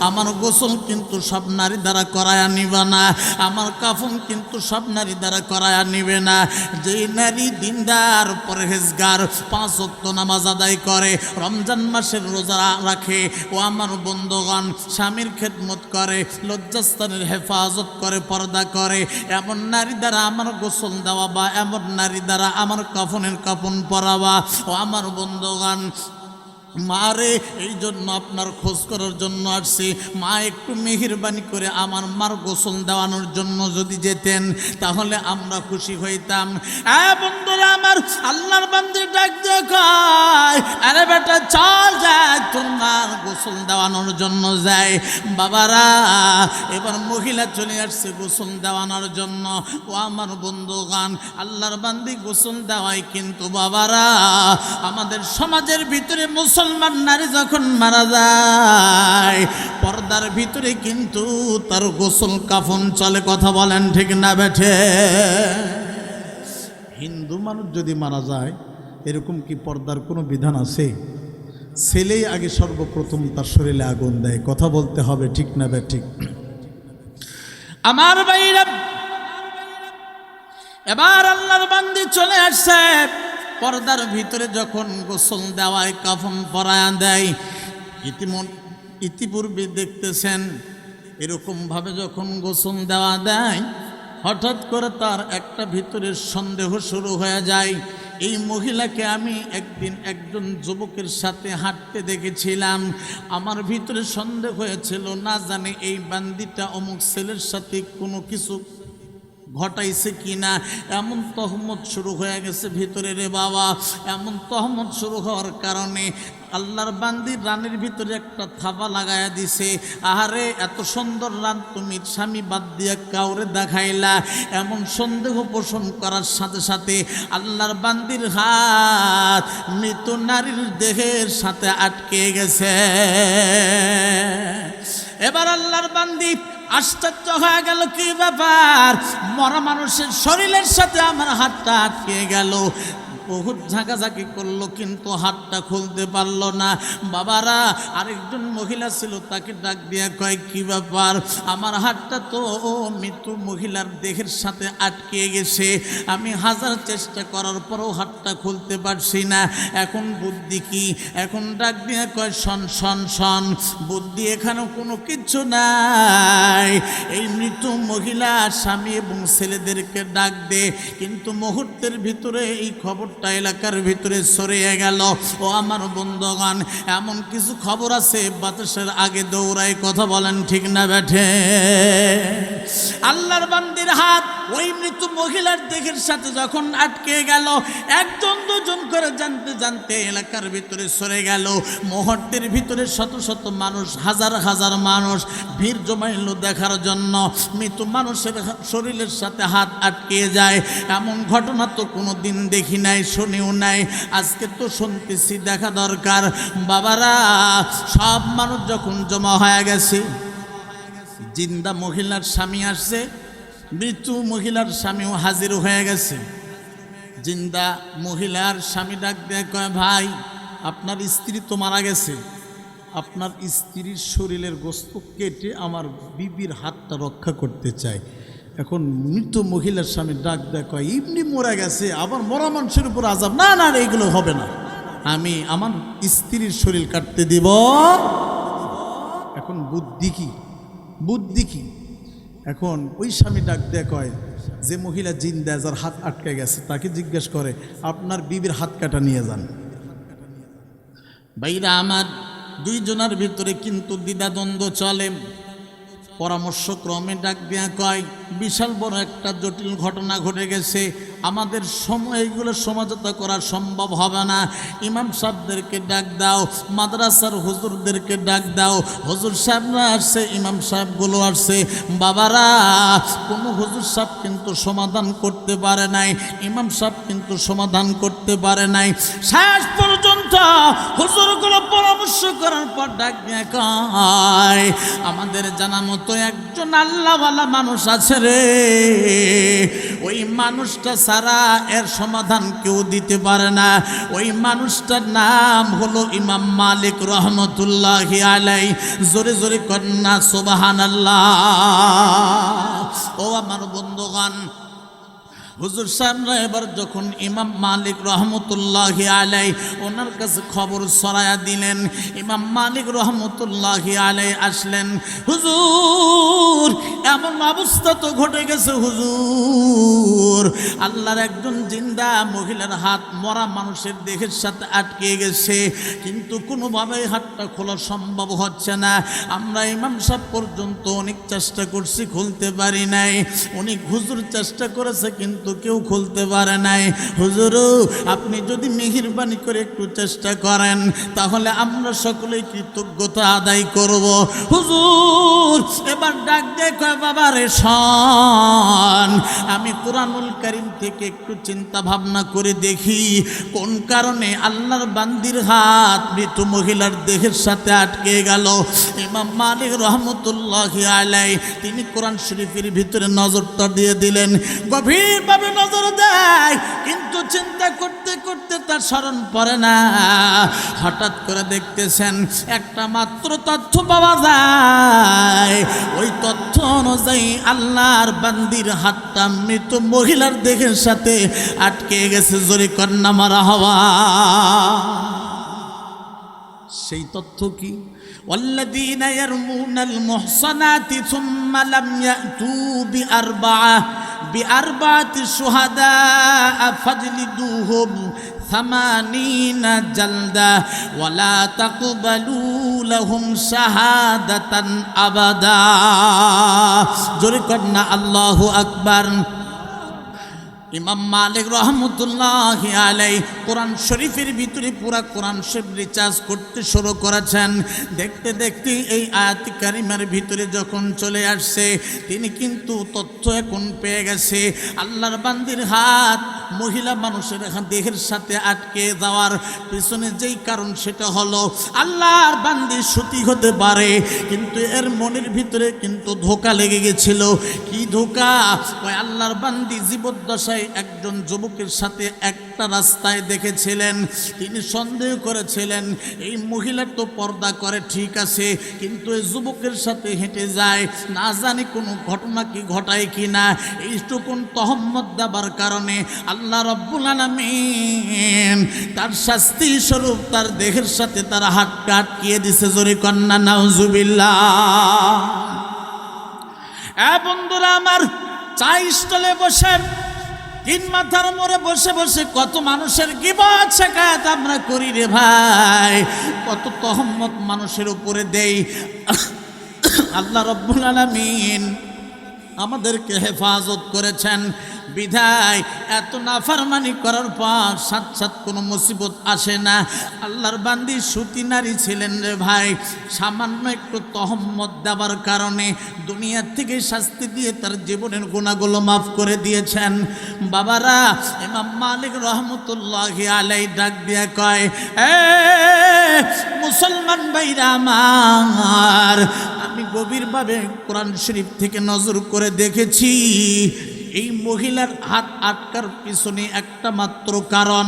আমার গোসল কিন্তু সব নারী দ্বারা করায়া নিবে না, আমার কাফন কিন্তু সব নারী দ্বারা করায়া নিবে না। যে নারী দিনদার পরহেজগার, 5 ওয়াক্ত নামাজ আদায় করে, রমজান মাসের রোজা রাখে, ও আমার বন্ধুগণ স্বামীর খেদমত করে, লজ্জাস্থানের হেফাজত করে, পর্দা করে, এমন নারী দ্বারা আমার গোসল দেওয়া বা এমন নারী দ্বারা আমার কাফনের কাফন পরাবা। ও আমার বন্ধুগণ, মারে এই জন্য আপনার খোঁজ করার জন্য আসছি। মা একটু মেহেরবানি করে আমার মার গোসল দেওয়ানোর জন্য যদি যেতেন তাহলে আমরা খুশি হইতাম। বন্ধুরা আমার, আল্লাহর বান্দা ডাক দিয়ে কয়, আরে বেটা চল যায়, তোর মার গোসল দেওয়ানোর জন্য যায়। বাবারা, এবার মহিলা চলে আসছে গোসল দেওয়ানোর জন্য। ও আমার বন্ধুগণ, আল্লাহর বান্দি গোসল দেওয়ায়, কিন্তু বাবারা আমাদের সমাজের ভিতরে মুসলমান নারী যখন মারা যায় পর্দার ভিতরে কিন্তু তার গোসল কাফন চলে। কথা বলেন ঠিক না বেঠে? হিন্দু মানুষ যদি মারা যায় এরকম কি পর্দার কোনো বিধান আছে? ছেলেই আগে সর্বপ্রথম তার শরীরে আগুন দেয়। কথা বলতে হবে ঠিক না বেঠিক? আমার ভাইরা, এবার আল্লাহর বান্দি চলে আসছে পর্দার ভিতরে। যখন গোসল দেওয়ায়, কাফন পরায়া দেয়, ইতিপূর্বে দেখতেছেন এরকমভাবে যখন গোসল দেওয়া দেয় হঠাৎ করে তার একটা ভিতরের সন্দেহ শুরু হয়ে যায়। এই মহিলাকে আমি একদিন একজন যুবকের সাথে হাঁটতে দেখেছিলাম। আমার ভিতরে সন্দেহ হয়েছিল, না জানে এই বান্দিটা অমুক ছেলের সাথে কোনো কিছু ঘটাইছে কিনা। এমন তহমত শুরু হয়ে গেছে ভিতরে রে বাবা। এমন তহমত শুরু হওয়ার কারণে আল্লাহর বান্দির রানের ভিতরে একটা থাবা লাগায়া দিছে। আহারে, এত সুন্দর রান তুমি স্বামী বাদ দিয়া কাউরে দেখাইলা। এমন সন্দেহ পোষণ করার সাথে সাথে আল্লাহর বান্দির হাত মৃত নারীর দেহের সাথে আটকে গেছে। এবার আল্লাহর বান্দি আশ্চর্য হয়ে গেল, কি ব্যাপার, মরা মানুষের শরীরের সাথে আমার হাতটা আটকে গেল। বহুত ঝাঁকাঝাঁকি করলো কিন্তু হাতটা খুলতে পারলো না। বাবারা, আরেকজন মহিলা ছিল, তাকে ডাক দিয়া কয়, কি ব্যাপার, আমার হাতটা তো মৃত্যু মহিলার দেহের সাথে আটকে গেছে। আমি হাজার চেষ্টা করার পরও হাতটা খুলতে পারছি না, এখন বুদ্ধি কি? এখন ডাক দিয়া কয়, শন শন শন, বুদ্ধি এখানেও কোনো কিচ্ছু নাই। এই মৃত্যু মহিলা স্বামী এবং ছেলেদেরকে ডাক দে। কিন্তু মুহূর্তের ভিতরে এই খবরটা এলাকার ভিতরে ছড়িয়ে গেল। ও আমার বন্ধুগণ, এমন কিছু খবর আছে বাতাসের আগে দৌড়ায়। কথা বলেন ঠিক না বেঠে? আল্লাহর বান্দির হাত ওই মৃত্যু মহিলার দেহের সাথে যখন আটকে গেল, একজন দুজন করে জানতে জানতে এলাকার ভিতরে সরে গেল। মুহূর্তের ভিতরে শত শত মানুষ, হাজার হাজার মানুষ ভিড় জমাইল দেখার জন্য। মৃত্যু মানুষের শরীরের সাথে হাত আটকে যায়, এমন ঘটনা তো কোনো দিন দেখি নাই, শুনিও নাই। আজকে তো শুনতেছি, দেখা দরকার। বাবারা, সব মানুষ যখন জমা হয়ে গেছে, জিন্দা মহিলার স্বামী আসছে, মৃত্যু মহিলার স্বামীও হাজির হয়ে গেছে। জিন্দা মহিলার স্বামী ডাক দিয়ে কয়, ভাই, আপনার স্ত্রী তো মারা গেছে, আপনার স্ত্রীর শরীরের গোস্ত কেটে আমার বিবির হাতটা রক্ষা করতে চাই। এখন মৃত মহিলার স্বামী ডাক দেয়, কয়, এমনি মরা গেছে, আবার মরা মানুষের উপর আজাব, না না এইগুলো হবে না, আমি আমার স্ত্রীর শরীর কাটতে দিব। এখন বুদ্ধি কি? বুদ্ধি কি? এখন ওই স্বামী ডাক দেয় কয়, যে মহিলা জিন্দা, যার হাত আটকে গেছে, তাকে জিজ্ঞেস করে, আপনার বিবির হাত কাটা নিয়ে যান। ভাইরা আমার, দুইজনের ভিতরে কিন্তু দ্বিধাদ্বন্দ্ব চলে। পরামর্শক্রমে ডাক দেয়া কয়, বিশাল বড় একটা জটিল ঘটনা ঘটে গেছে, আমাদের সময় এইগুলো সমাজতা করা সম্ভব হবে না। ইমাম সাহেবদেরকে ডাক দাও, মাদ্রাসার হুজুরদেরকে ডাক দাও। হুজুর সাহেবরা আসছে, ইমাম সাহেবগুলো আসছে। বাবারা, কোনো হুজুর সাহেব কিন্তু সমাধান করতে পারে নাই, ইমাম সাহেব কিন্তু সমাধান করতে পারে নাই। শেষ পর্যন্ত হুজুরগুলো পরামর্শ করার পর ডাক দিয়ে কয়, আমাদের জানা মতো একজন আল্লাহওয়ালা মানুষ আছে রে, ওই মানুষটা ছাড়া এর সমাধান কেউ দিতে পারে না। ওই মানুষটার নাম হলো ইমাম মালিক রহমতুল্লাহি আলাইহি। জোরে জোরে কন্যা সুবহানাল্লাহ। ও আমার বন্ধুগণ, হুজুর সাহেবরা এবার যখন ইমাম মালিক রহমতুল্লাহি আলাইহি ওনার কাছে খবর ছড়ায়া দিলেন, ইমাম মালিক রহমতুল্লাহি আলাইহি আসলেন। হুজুর, এমন অবস্থা তো ঘটে গেছে হুজুর, হুজুর আল্লাহর একজন জিন্দা মহিলার হাত মরা মানুষের দেহের সাথে আটকে গেছে, কিন্তু কোনোভাবেই হাতটা খোলা সম্ভব হচ্ছে না। আমরা ইমাম সাহেব পর্যন্ত অনেক চেষ্টা করছি, খুলতে পারি নাই। অনেক হুজুর চেষ্টা করেছে কিন্তু কেউ খুলতে পারে নাই। হুজুর আপনি যদি মেহেরবানি করে একটু চেষ্টা করেন তাহলে আমরা সকলেই কৃতজ্ঞতা আদায় করব। হুজুর এবার ডাক দিয়ে কয় বাবা রে শোন, আমি কোরআনুল কারীম থেকে একটু চিন্তা ভাবনা করে দেখি কোন কারণে আল্লাহর বান্দির হাত মৃত মহিলার দেহের সাথে আটকে গেল। ইমাম মালিক রহমতুল্লাহি আলাইহি তিনি কোরআন শরীফের ভিতরে নজরটা দিয়ে দিলেন, গভীরভাবে নজর দেয়, কিন্তু চিন্তা করতে করতে তার স্মরণ পড়ে না। হঠাৎ করে দেখতেছেন একটা মাত্র তথ্য পাওয়া যায়, ওই তথ্য অনুযায়ী আল্লাহর বান্দির হাতটা মৃত মহিলার দেহের সাথে আটকে গেছে। জোরে কন্যা মারা হওয়া। সেই তথ্য কি? والذين يرمون المحصنات ثم لم يأتوا بأربعة شهداء فاجلدوهم 80 جلدة ولا تقبلوا لهم شهادة أبدا। জোরে কন্যা আল্লাহু আকবার। ইমাম মালিক রহমতুল্লাহি আলাইহি কোরআন শরীফের ভিতরে পুরা কোরআন শরীফ রিচার্জ করতে শুরু করেছেন। দেখতে দেখতে এই আয়াত কারিমার ভিতরে যখন চলে আসছে, তিনি কিন্তু তথ্য এখন পেয়ে গেছে। আল্লাহর বান্দির হাত মহিলা মানুষের দেহের সাথে আটকে যাওয়ার পিছনে যেই কারণ সেটা হলো আল্লাহর বান্দির সতী হতে পারে, কিন্তু এর মনের ভিতরে কিন্তু ধোঁকা লেগে গেছিল। কি ধোঁকা? ওই আল্লাহর বান্দি জীবদ্দশায় একজন যুবকের সাথে একটা রাস্তায় দেখেছিলেন। তিনি সন্দেহ করেছিলেন এই মহিলা তো পর্দা করে ঠিক আছে, কিন্তু এই যুবকের সাথে হেঁটে যায়, না জানি কোনো ঘটনা কি ঘটায় কিনা। এইটুকুন তহম্মত দেবার কারণে আল্লাহ রাব্বুল আলামিন তার শাস্তি স্বরূপ তার দেহের সাথে তার হাতটা আটকিয়ে দিছে। জোরে কন্যা নাউজুবিল্লাহ। বন্ধুরা আমার, চা স্টলে বসে তিন মাথার মোড়ে বসে বসে কত মানুষের গীবত শেখায়াত আমরা করি রে ভাই, কত তহম্মত মানুষের উপরে দেই। আল্লাহ রাব্বুল আলামিন আমাদেরকে হেফাজত করেছেন বিধায় এত নাফরমানি করার পর সাথ সাথ কোনো মুসিবত আসে না। আল্লাহর বান্দি সতী নারী ছিলেন রে ভাই, সামান্য একটু তহম্মত দেওয়ার কারণে দুনিয়া থেকে শাস্তি দিয়ে তার জীবনের গুনাহগুলো মাফ করে দিয়েছেন। বাবারা, ইমাম মালিক রহমতুল্লাহি আলাইহি ডাক দিয়া কয়, এ মুসলমান ভাইরা আমার, আমি গভীরভাবে কোরআন শরীফ থেকে নজর করে দেখেছি এই মহিলার হাত আটকার পিছনে একটা মাত্র কারণ,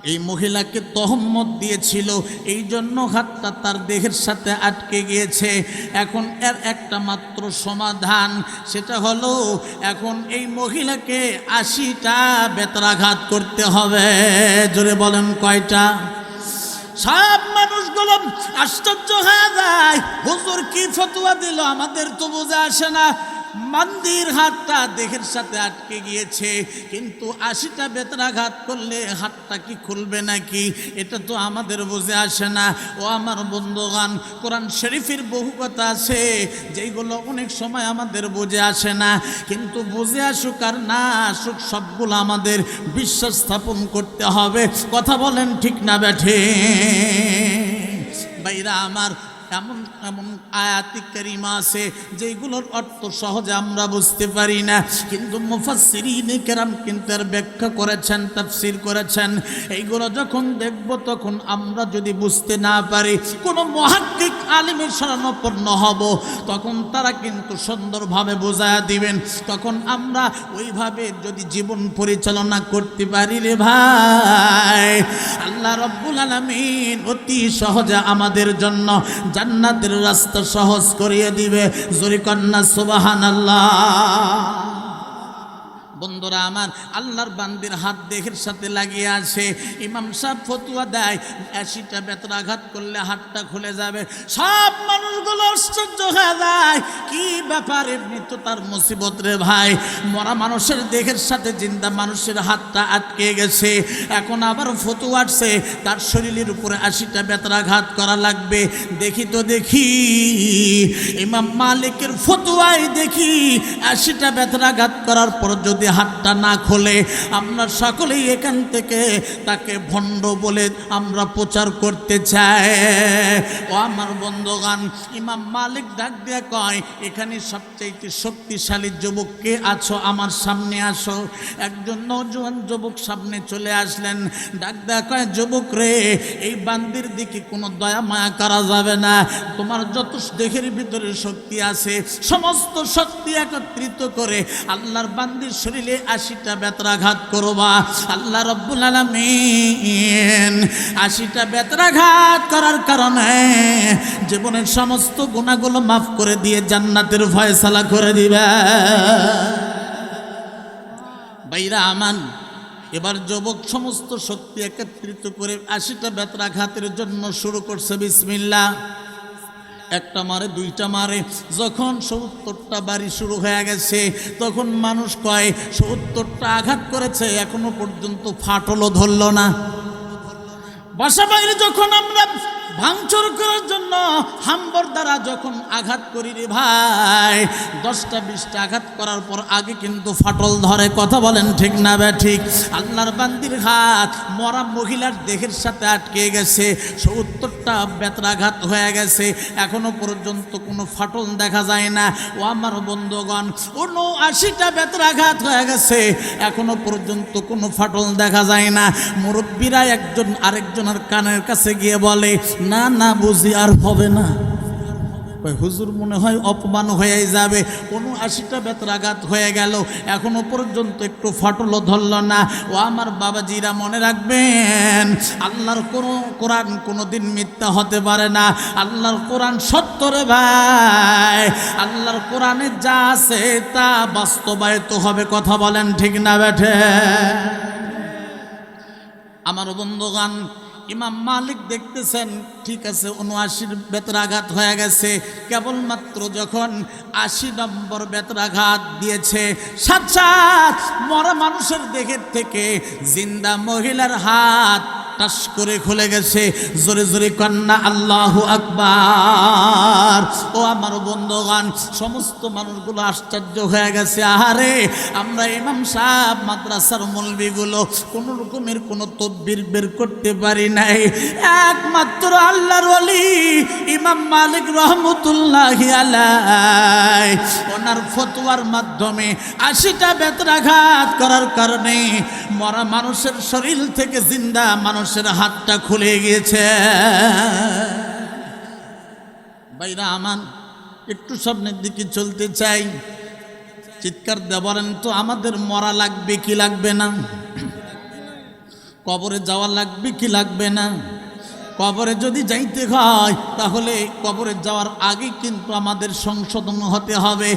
এই মহিলাকে তহম্মত দিয়েছিল, এই জন্য হাতটা তার দেহের সাথে আটকে গিয়েছে। এখন এর একটা মাত্র সমাধান, সেটা হলো এখন এই মহিলাকে 80টা বেত্রাঘাত করতে হবে। জোরে বলেন কয়টা? সব মানুষগুলো আশ্চর্য হয়ে যায়, হুজুর কি ফতোয়া দিল আমাদের তো বোঝা আসে না। মন্দির হাতটা দেহের সাথে আটকে গিয়েছে, কিন্তু 80টা বেত্রাঘাত করলে হাতটা কি খুলবে নাকি, এটা তো আমাদের বুঝে আসে না। ও আমার বন্ধুগণ, কোরআন শরীফের বহু কথা আছে যেগুলো অনেক সময় আমাদের বুঝে আসে না, কিন্তু বুঝে আসুক আর না আসুক সবগুলো আমাদের বিশ্বাস স্থাপন করতে হবে। কথা বলেন ঠিক না বেঠে? ভাইরা আমার, এমন এমন আয়াতি কারিমা আছে যেগুলোর অর্থ সহজে আমরা বুঝতে পারি না, কিন্তু মুফাসসিরিনে কেরাম কিন্তু এর ব্যাখ্যা করেছেন, তাফসীর করেছেন। এইগুলো যখন দেখব তখন আমরা যদি বুঝতে না পারি, কোনো মুহাক্কিক আলিমের শরণাপন্ন হব, তখন তারা কিন্তু সুন্দরভাবে বোঝায়া দিবেন। তখন আমরা ওইভাবে যদি জীবন পরিচালনা করতে পারি রে ভাই, আল্লাহ রাব্বুল আলামিন অতি সহজে আমাদের জন্য জান্নাতের রাস্তা সহজ করিয়ে দিবে। জোরে কন্না সুবহানাল্লাহ। বন্ধুরা আমার, আল্লাহর বান্দির হাত দেহের সাথে লাগিয়ে আছে। ইমাম সাহেব ফতুয়া দেয় 80টা বেত্রাঘাত করলে হাতটা খুলে যাবে। সব মানুষগুলো আশ্চর্য হয়ে যায়, কি ব্যাপার, এমনি তো তার মুসিবত রে ভাই, মরা মানুষের দেহের সাথে জিন্দা মানুষের হাতটা আটকে গেছে, এখন আবার ফতুয়া আসছে তার শরীরের উপরে 80টা বেত্রাঘাত করা লাগবে। দেখি তো দেখি, ইমাম মালিকের ফতুয়ায় দেখি 80টা বেত্রাঘাত করার পর যদি হাতটা না খোলে, আমরা সকলেই এখান থেকে তাকে ভণ্ড বলে আমরা প্রচার করতে চাই। ও আমার বন্ধুগণ, ইমাম মালিক ডাক দিয়ে কয়, এখানে সবচেয়ে শক্তিশালী যুবক কে আছো, আমার সামনে আসো। একজন নওজোয়ান যুবক সামনে চলে আসলেন, ডাক দিয়ে কয়, যুবক রে, এই বান্দির দিকে কোনো দয়া মায়া করা যাবে না, তোমার যত দেহের ভিতরে শক্তি আছে সমস্ত শক্তি একত্রিত করে আল্লাহর বান্দির শরীরে 80টা বেত্রাঘাত করবা। আল্লাহ রাব্বুল আলামিন 80টা বেত্রাঘাত করার কারণে জীবনের সমস্ত গুনাহগুলো মাফ করে দিয়ে জান্নাতের ফয়সালা করে দিবে। ভাইরা আমান, এবার যুবক সমস্ত শক্তি একত্রিত করে 80টা বেত্রাঘাতের জন্য শুরু করছে। বিসমিল্লাহ, একটা মারে, দুইটা মারে, যখন 70টা বাড়ি শুরু হয়ে গেছে তখন মানুষ কয় 70টা আঘাত করেছে, এখনো পর্যন্ত ফাটলও ধরল না। বাসা বাইরে যখন আমরা ভাঙচুর করার জন্য হাম্বর দ্বারা যখন আঘাত করি রে ভাই, 10টা 20টা আঘাত করার পর আগে কিন্তু ফাটল ধরে। কথা বলেন ঠিক না বে ঠিক? আল্লাহর বান্দির হাত মরা মহিলার দেহের সাথে আটকে গেছে, 70টা বেত্রাঘাত হয়ে গেছে, এখনো পর্যন্ত কোনো ফাটল দেখা যায় না। ও আমার বন্ধুগণ, 79টা বেত্রাঘাত হয়ে গেছে, এখনো পর্যন্ত কোনো ফাটল দেখা যায় না। মুরব্বীরা একজন আরেকজনের কানের কাছে গিয়ে বলে, না না বুঝি আর হবে না। হুজুর মনে হয় অপমান হয়ে যাবে, 79টা বেত্রাঘাত হয়ে গেল, এখনো পর্যন্ত একটু ফাটলও ধরল না। ও আমার বাবাজিরা, মনে রাখবেন, আল্লাহর কোরআন কোনোদিন মিথ্যা হতে পারে না। আল্লাহর কোরআন সত্য রে ভাই, আল্লাহর কোরআনে যা আছে তা বাস্তবায়িত হবে। কথা বলেন ঠিক না বেঠে? আমার বন্ধুগণ, ইমাম মালিক দেখতেছেন ঠিক আছে 79 বেত্রাঘাত হয়ে গেছে, কেবলমাত্র যখন 80 নম্বর বেত্রাঘাত দিয়েছে, সাত মরা মানুষের দেহের থেকে জিন্দা মহিলার হাত টাস করে খুলে গেছে। জোরে জোরে কন্যা আল্লাহু আকবার। ও আমার বন্ধুগণ, সমস্ত মানুষগুলো আশ্চর্য হয়ে গেছে। আহারে, আমরা ইমাম সাহেব মাদ্রাসার মৌলবীগুলো কোনো রকমের কোনো তদবির বের করতে পারি নাই, একমাত্র আল্লাহর ওলি ইমাম মালিক রহমতুল্লাহি আলাইহি ওনার ফতোয়ার মাধ্যমে 80টা বেত্রাঘাত করার কারণে মরা মানুষের শরীর থেকে জিন্দা মানুষের হাতটা খুলে গিয়েছে। ভাইরা আমান, একটু সামনের দিকে চলতে চাই। চিৎকার দিয়ে বলেন তো, আমাদের মরা লাগবে কি লাগবে না? কবরে যাওয়া লাগবে কি লাগবে না? কবরে যদি যাইতে হয় তাহলে কবরে যাওয়ার আগে কিন্তু আমাদের সংশোধন হতে হবে।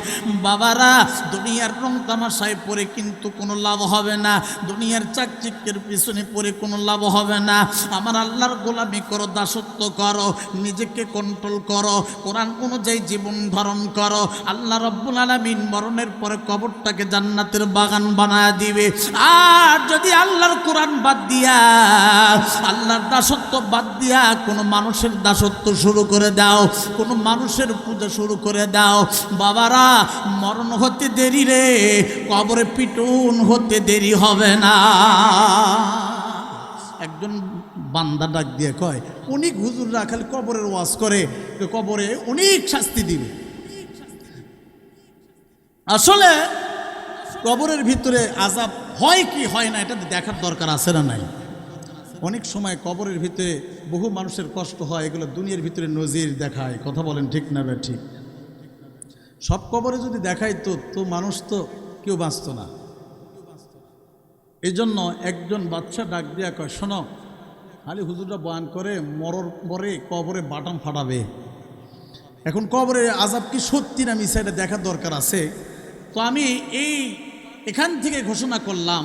বাবারা, দুনিয়ার রং তামাশায় পড়ে কিন্তু কোনো লাভ হবে না, দুনিয়ার চাকচিক্যের পিছনে পড়ে কোনো লাভ হবে না। আমার আল্লাহর গোলামি করো, দাসত্ব করো, নিজেকে কন্ট্রোল করো, কোরআন অনুযায়ী জীবন ধারণ করো। আল্লাহ রাব্বুল আলামিন মরণের পরে কবরটাকে জান্নাতের বাগান বানায় দিবে। আর যদি আল্লাহর কোরআন বাদ দিয়া, আল্লাহর দাসত্ব বাদ দিয়া কোনো মানুষের দাসত্ব শুরু করে দাও, কোনো মানুষের পূজা শুরু করে দাও, বাবারা, মরণ হতে দেরি রে, কবরে পিটুন হতে দেরি হবে না। একজন বান্দা ডাক দিয়ে কয়, অনেক হুজুররা খালি কবরের ওয়াজ করে, কবরে অনেক শাস্তি দিবে। আসলে কবরের ভিতরে আযাব হয় কি হয় না এটা দেখার দরকার আছে না নাই? অনেক সময় কবরের ভিতরে বহু মানুষের কষ্ট হয়, এগুলো দুনিয়ার ভিতরে নজির দেখায়। কথা বলেন ঠিক না বে ঠিক? সব কবরে যদি দেখায় তো মানুষ তো কেউ বাঁচত না। এই জন্য একজন বাচ্চা ডাক দিয়া কয়, শোনো, খালি হুজুররা বয়ান করে মরর পরে কবরে বাটাম ফাটাবে, এখন কবরের আযাব কি সত্যি না মিছা এটা দেখার দরকার আছে। তো আমি এখান থেকে ঘোষণা করলাম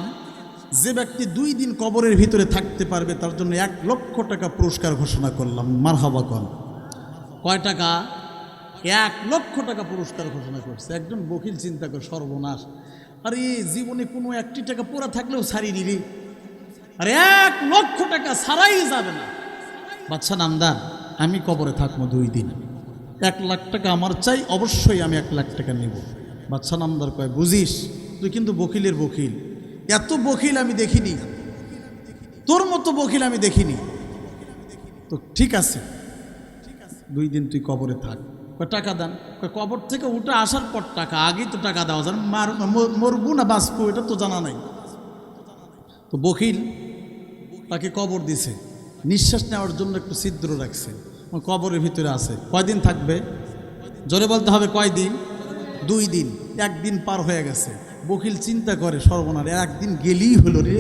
যে ব্যক্তি 2 দিন কবরের ভিতরে থাকতে পারবে তার জন্য 1 লক্ষ টাকা পুরস্কার ঘোষণা করলাম। মারহাবা কর। কয় টাকা? 1 লক্ষ টাকা পুরস্কার ঘোষণা করছে। একজন বকিল চিন্তা করে, সর্বনাশ, আরে জীবনে কোনো 1টি টাকা পোড়া থাকলেও ছাড়ি নিলি, আরে 1 লক্ষ টাকা ছাড়াই যাবে না। বাদশা নামদার, আমি কবরে থাকবো 2 দিন, 1 লাখ টাকা আমার চাই, অবশ্যই আমি 1 লাখ টাকা নেব। বাদশা নামদার কয়, বুঝিস তুই কিন্তু বকিলের বকিল, এত বকিল আমি দেখিনি, তোর মতো বকিল আমি দেখিনি। তো ঠিক আছে, 2 দিন তুই কবরে থাক। কয় টাকা দেন? কয় কবর থেকে উঠে আসার পর টাকা, আগেই তো টাকা দেওয়া যায়, মরবো না বাঁচবো এটা তো জানা নাই। তো বকিল তাকে কবর দিছে, নিঃশ্বাস নেওয়ার জন্য একটু ছিদ্র রাখছে, কবরের ভিতরে আছে। কয়দিন থাকবে? জোরে বলতে হবে, কয়দিন? 2 দিন। 1 দিন পার হয়ে গেছে। বকিল চিন্তা করে, সর্বনাশ, 1 দিন গেলেই হলো রে,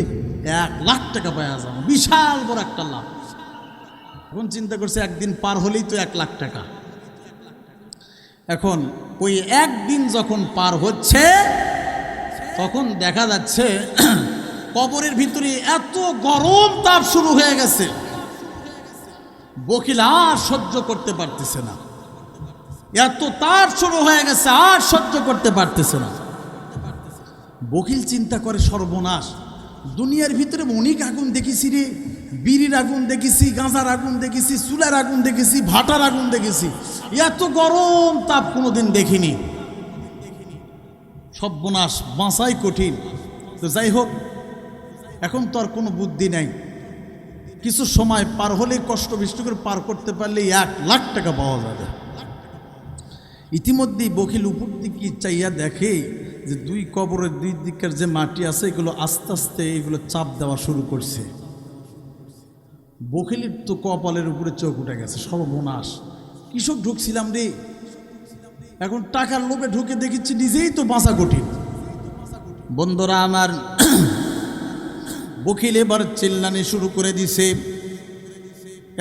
1 লাখ টাকা পাওয়া যাবে, বিশাল বড় একটা লাভ। এখন চিন্তা করছে 1 দিন পার হলেই তো 1 লাখ টাকা। এখন ওই 1 দিন যখন পার হচ্ছে তখন দেখা যাচ্ছে কবরের ভিতরে এত গরম তাপ শুরু হয়ে গেছে, বকিল আর সহ্য করতে পারতেছে না। এত তাপ শুরু হয়ে গেছে, আর সহ্য করতে পারতেছে না। বকিল চিন্তা করে, সর্বনাশ, দুনিয়ার ভিতরে অনেক আগুন দেখেছি রে, বিড়ির আগুন দেখেছি, গাঁজার আগুন দেখেছি, চুলার আগুন দেখেছি, ভাটার আগুন দেখেছি, এত গরম তাপ কোনোদিন দেখিনি। সর্বনাশ, বাঁচাই কঠিন। তো যাই হোক, এখন তো আর কোনো বুদ্ধি নাই, কিছু সময় পার হলেই কষ্ট বিষ্ট করে পার করতে পারলে 1 লাখ টাকা পাওয়া যাবে। ইতিমধ্যেই বকিল উপর দিকে চাইয়া দেখে যে 2 কবরের 2 দিকের যে মাটি আছে এগুলো আস্তে আস্তে এগুলো চাপ দেওয়া শুরু করছে। বকিলের তো কপালের উপরে চোখ উঠে গেছে, সর্বনাশ, কৃষক ঢুকছিলাম রে, এখন টাকার লোভে ঢুকে দেখেছি নিজেই তো বাঁচা কঠিন। বন্ধুরা আমার, বকিল এবার চিল্লানি শুরু করে দিছে,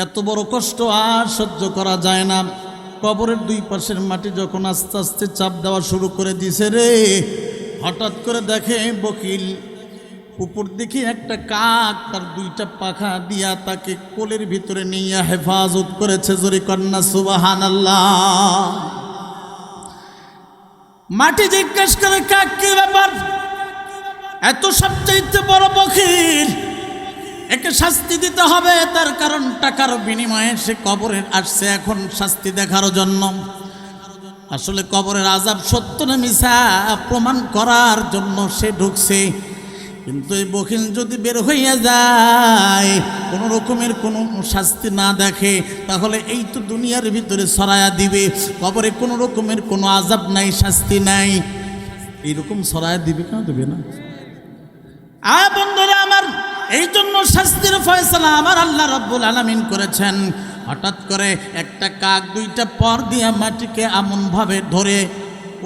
এত বড় কষ্ট আর সহ্য করা যায় না। কবরের 2 পাশের মাটি যখন আস্তে আস্তে চাপ দেওয়া শুরু করে দিছে রে, হঠাৎ করে দেখে বকিল উপর দিকে একটা কাক তার 2টা পাখা দিয়া তাকে কোলের ভিতরে নিয়ে হেফাজত করেছে। জোরে কন্যা সুবহানাল্লাহ। মাটি জিজ্ঞেস করে, কাক কি ব্যাপার? এত সবচাইতে বড় বকিল, একে শাস্তি দিতে হবে, তার কারণ টাকার বিনিময়ে সে কবরে আসছে এখন শাস্তি দেখার জন্য। আসলে কবরের আযাব সত্য না মিছা প্রমাণ করার জন্য সে ঢুকছে। কিন্তু এই বকিল যদি বের হইয়া যায়, কোনো রকমের কোনো শাস্তি না দেখে, তাহলে এই তো দুনিয়ার ভিতরে ছড়ায়া দিবে, কবরে কোনো রকমের কোনো আযাব নাই, শাস্তি নাই, এইরকম ছড়ায়া দিবে, কেন দেবে না? বন্ধুরা আমার, এই জন্য শাস্তির ফয়সালা আমার আল্লাহ রাব্বুল আলামিন করেছেন। হঠাৎ করে একটা কাক 2টা পর দিয়া মাটিকে এমনভাবে ধরে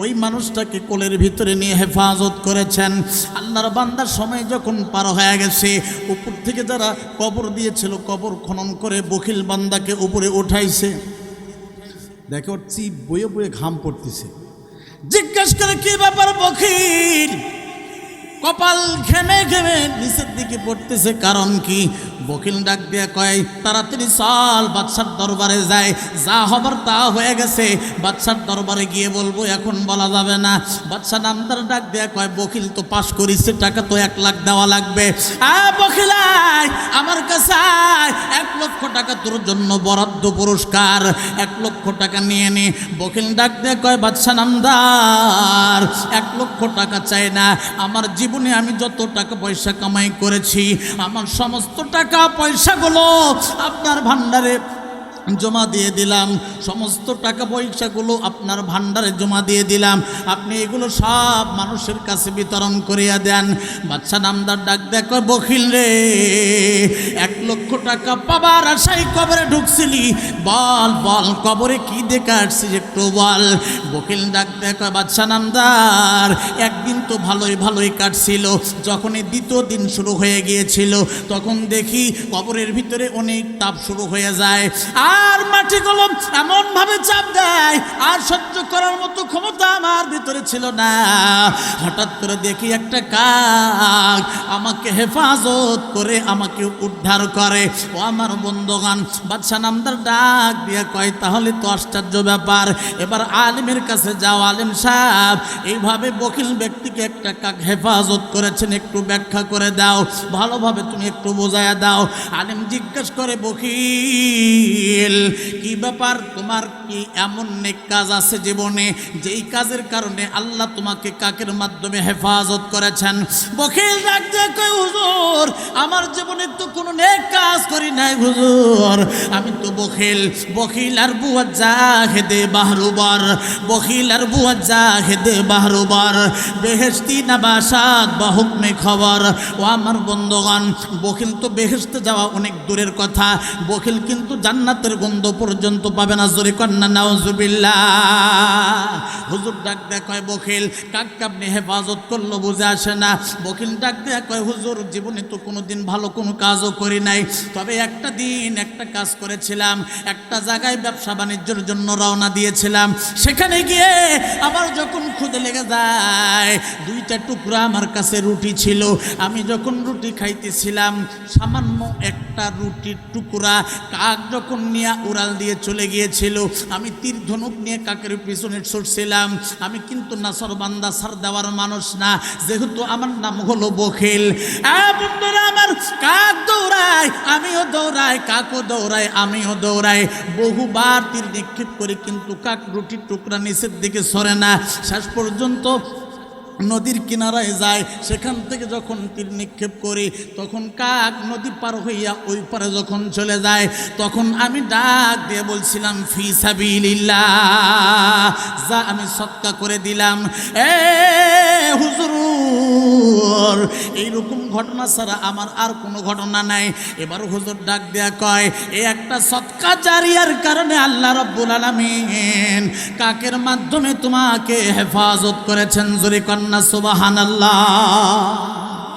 ওই মানুষটাকে কোলের ভিতরে নিয়ে হেফাজত করেছেন। আল্লাহর বান্দার সময় যখন পার হয়ে গেছে, উপর থেকে যারা কবর দিয়েছিল কবর খনন করে বকিল বান্দাকে উপরে উঠাইছে। দেখে ওর চিপ বয়ে বয়ে ঘাম পড়তেছে। জিজ্ঞাসা করে, কি ব্যাপার বকিল? কপাল ঘেমে ঘেমে নিচের দিকে পড়তেছে, কারণ কি? বকিল ডাক দিয়ে কয়, তাড়াতাড়ি চল, বাদশার দরবারে যায়, যা হবার তা হয়ে গেছে, বাদশার দরবারে গিয়ে বলবো, এখন বলা যাবে না। বাদশা নামদার ডাক দিয়ে কয়, বকিল তো পাশ করিছে, টাকা তো 1 লাখ দেওয়া লাগবে। বকিল আয় আমার কাছে আয়, 1 লক্ষ টাকা তোর জন্য বরাদ্দ পুরস্কার, 1 লক্ষ টাকা নিয়ে নে। বকিল ডাক দিয়ে কয়, বাদশা নামদার 1 লক্ষ টাকা চাই না, আমার জীবনে আমি যত টাকা পয়সা কামাই করেছি, আমার সমস্ত টাকা পয়সাগুলো আপনার ভান্ডারে জমা দিয়ে দিলাম, সমস্ত টাকা পয়সাগুলো আপনার ভান্ডারে জমা দিয়ে দিলাম, আপনি এগুলো সব মানুষের কাছে বিতরণ করিয়া দেন। বাদশা নামদার ডাক দেখো, বকিল রে, 1 লক্ষ টাকা পাবার আশায় কবরে ঢুকছিলি, বল বল কবরে কি দেখে আসছিস একটু বল। বকিল ডাক দেখো, বাদশা নামদার, একদিন তো ভালোই ভালোই কাটছিল, যখনই 2য় দিন শুরু হয়ে গিয়েছিল তখন দেখি কবরের ভিতরে অনেক তাপ শুরু হয়ে যায়। আর মাটিগুলো এমন ভাবে চাপ দেয়, আর সহ্য করার মতো ক্ষমতা আমার ভিতরে ছিল না। হঠাৎ করে দেখি একটা কাক আমাকে হেফাজত করে আমাকে উদ্ধার করে। ও আমার বন্ধুগণ, বাদশা নামদার ডাক দিয়ে কয়, তাহলে তো আশ্চর্য ব্যাপার, এবার আলিমের কাছে যাও। আলিম সাহেব, এইভাবে বখিল ব্যক্তিকে একটা কাক হেফাজত করেছেন, একটু ব্যাখ্যা করে দাও, ভালোভাবে তুমি একটু বোঝায়া দাও। আলিম জিজ্ঞেস করে, বখিল কি ব্যাপার, তোমার কি এমন নেক কাজ আছে জীবনে যেই কাজের কারণে আল্লাহ তোমাকে কাকের মাধ্যমে হেফাজত করেছেন? বখিল ডাক দিয়ে কয়, হুজুর আমার জীবনে তো কোনো নেক কাজ করি নাই হুজুর, আমি তো বখিল। বখিল আর বুয়া জাহেদে বাহরুবার, বখিল আর বুয়া জাহেদে বাহরুবার, বেহেশতি না বাসাত বা হুকমে খবর। ও আমার বন্ধুগণ, বখিল তো বেহেশতে যাওয়া অনেক দূরের কথা, বখিল কিন্তু জান্নাতের গন্ধ পর্যন্ত পাবে না। জোরে কন্যা নাউজুবিল্লাহ। হুজুর ডাক দেয়া কয়, বখিল কাককে আপনি হেফাজত করলো বুঝে আসে না। বখিল ডাক দেয়া কয়, হুজুর জীবনে তো কোনোদিন ভালো কোনো কাজও করি নাই, তবে একটা দিন একটা কাজ করেছিলাম, একটা জায়গায় ব্যবসা বাণিজ্যের জন্য রওনা দিয়েছিলাম। সেখানে গিয়ে আমার যখন ক্ষুদে লেগে যায়, দুইটা টুকরা আমার কাছে রুটি ছিল, আমি যখন রুটি খাইতেছিলাম, সামান্য একটা রুটির টুকরা কাক যখন নিয়ে উড়াল দিয়ে চলে গিয়েছিল, আমি তীর ধনুক নিয়ে কাকের পিছনে ছুটছিলাম। আমি কিন্তু নাসর বান্দা সার দেওয়ার মানুষ না, যেহেতু আমার নাম হলো বখিল। বন্ধুরা আমার, কাক দৌড়ায় আমিও দৌড়াই, কাকও দৌড়ায় আমিও দৌড়াই, বহুবার তীর নিক্ষেপ করি, কিন্তু কাক রুটির টুকরা নিচের দিকে সরে না। শেষ পর্যন্ত নদীর কিনারায় যায়, সেখান থেকে যখন তীর নিক্ষেপ করি, তখন কাক নদী পার হইয়া ওই পারে যখন চলে যায়, তখন আমি ডাক দিয়ে বলছিলাম, ফি সাবিলিল্লাহ, যা আমি সদকা করে দিলাম। হুজুর এইরকম ঘটনা ছাড়া আমার আর কোনো ঘটনা নাই। এবার হুজুর ডাক দেয়া কয়, এই একটা সদকা জারিয়ার কারণে আল্লাহ রাব্বুল আলামিন কাকের মাধ্যমে তোমাকে হেফাজত করেছেন। জোরে কন্যা সুবহানাল্লাহ।